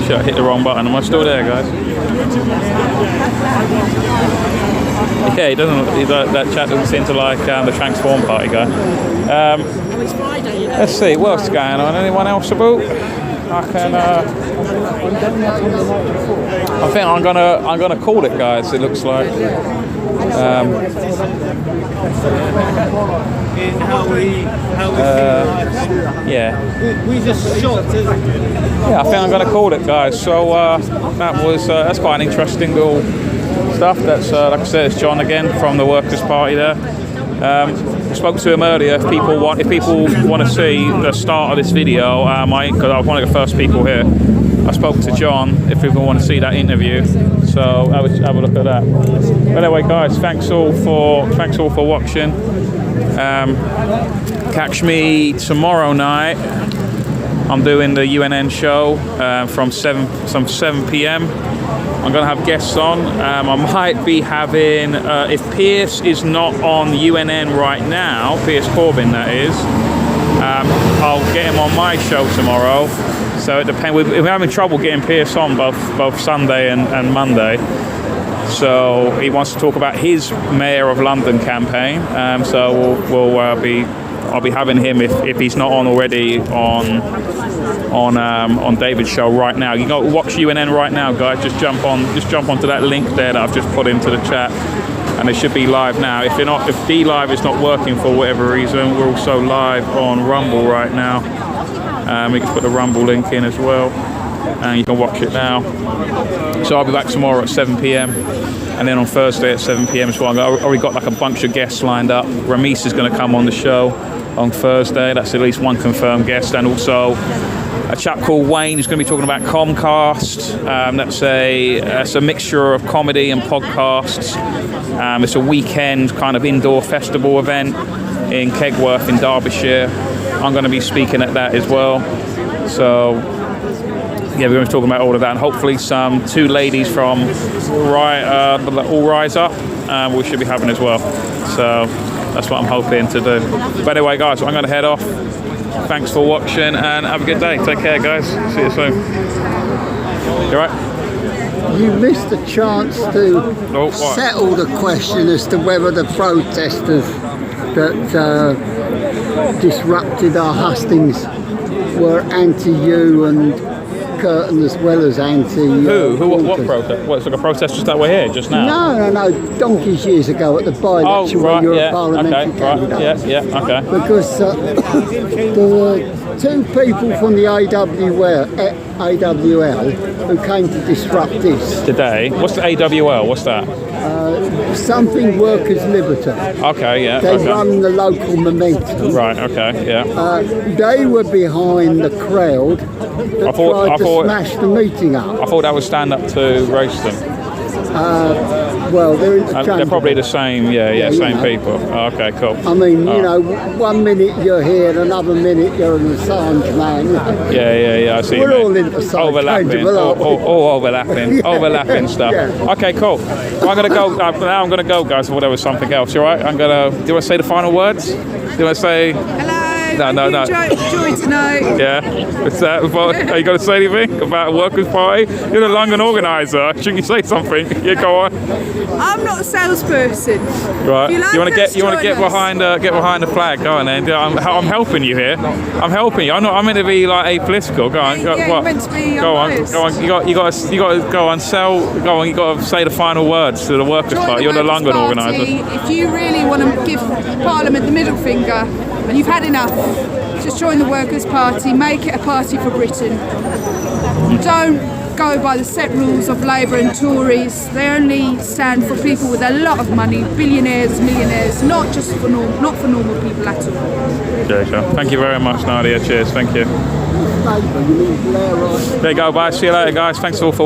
Shit, I hit the wrong button. Am I still there, guys? Yeah, he doesn't. That chat doesn't seem to like the Transform Party guy. Let's see what else is going on. Anyone else about? I can. I think I'm gonna call it, guys. It looks like. in how we yeah. we just shocked. Yeah, I think I'm going to call it, guys. So that's quite an interesting little stuff. That's like I said, it's John again from the Workers' Party there. I spoke to him earlier. If people want to see the start of this video, because I was one of the first people here. I spoke to John. If people want to see that interview, so have a look at that. But anyway, guys, thanks all for watching. Catch me tomorrow night. I'm doing the UNN show from 7 p.m. I'm going to have guests on. I might be having, if Pierce is not on UNN right now, Pierce Corbyn that is, I'll get him on my show tomorrow. So it depends. We're having trouble getting Pierce on both Sunday and Monday. So he wants to talk about his Mayor of London campaign. So I'll be having him if he's not on already on David's show right now. You got to watch UNN right now, guys. Just jump onto that link there that I've just put into the chat, and it should be live now. If D Live is not working for whatever reason, we're also live on Rumble right now. We can put the Rumble link in as well, and you can watch it now. So I'll be back tomorrow at 7 p.m. and then on Thursday at 7 p.m. as well. I've already got like a bunch of guests lined up. Ramis is going to come on the show on Thursday. That's at least one confirmed guest, and also a chap called Wayne who's going to be talking about Comcast. That's a mixture of comedy and podcasts. It's a weekend kind of indoor festival event in Kegworth in Derbyshire. I'm going to be speaking at that as well. So yeah, we're going to be talking about all of that, and hopefully some two ladies from All Rise Up we should be having as well. So that's what I'm hoping to do. But anyway, guys, I'm going to head off. Thanks for watching and have a good day. Take care, guys. See you soon. You alright? You missed the chance to settle the question as to whether the protesters that disrupted our hustings were anti-you and Curtin as well as anti-you. What protest? What, it's like a protesters that were here just now? No, donkeys years ago at the by-election when you were a parliamentary candidate. Okay. Because there were two people from the AWL who came to disrupt this. Today? What's the AWL? What's that? Something Workers' Liberty. Okay, yeah. They run the local Momentum. Right, okay, yeah. They were behind the crowd that tried to smash the meeting up. I thought that was stand up to roast them. Well, they're interchangeable. They're probably the same, same people. Oh, okay, cool. I mean, you know, 1 minute you're here, and another minute you're an Assange man. Yeah, I see. We're all interchangeable, all overlapping, overlapping stuff. Yeah. Okay, cool. Well, I'm gonna go. Now I'm gonna go, guys. Or whatever, something else. You all right? Do you want to say the final words? Do you want to say? Hello. No. Enjoy tonight. Yeah. What's that? Are you going to say anything about a Workers' Party? You're the London organiser. Shouldn't you say something? Yeah, go on. I'm not a salesperson. Right. You want to get behind the flag? Go on then. I'm helping you here. I'm helping you. I'm meant to be like apolitical. Go on. You're meant to be go on. You got to go on. Go on. You got to say the final words to the Workers' Party. You're the London organiser. If you really want to give Parliament the middle finger and you've had enough, just join the Workers' Party. Make it a party for Britain. Don't go by the set rules of Labour and Tories. They only stand for people with a lot of money, billionaires, millionaires, not for normal people at all. Okay, sure. Thank you very much, Nadia. Cheers. Thank you. There you go. Bye. See you later, guys. Thanks all for watching.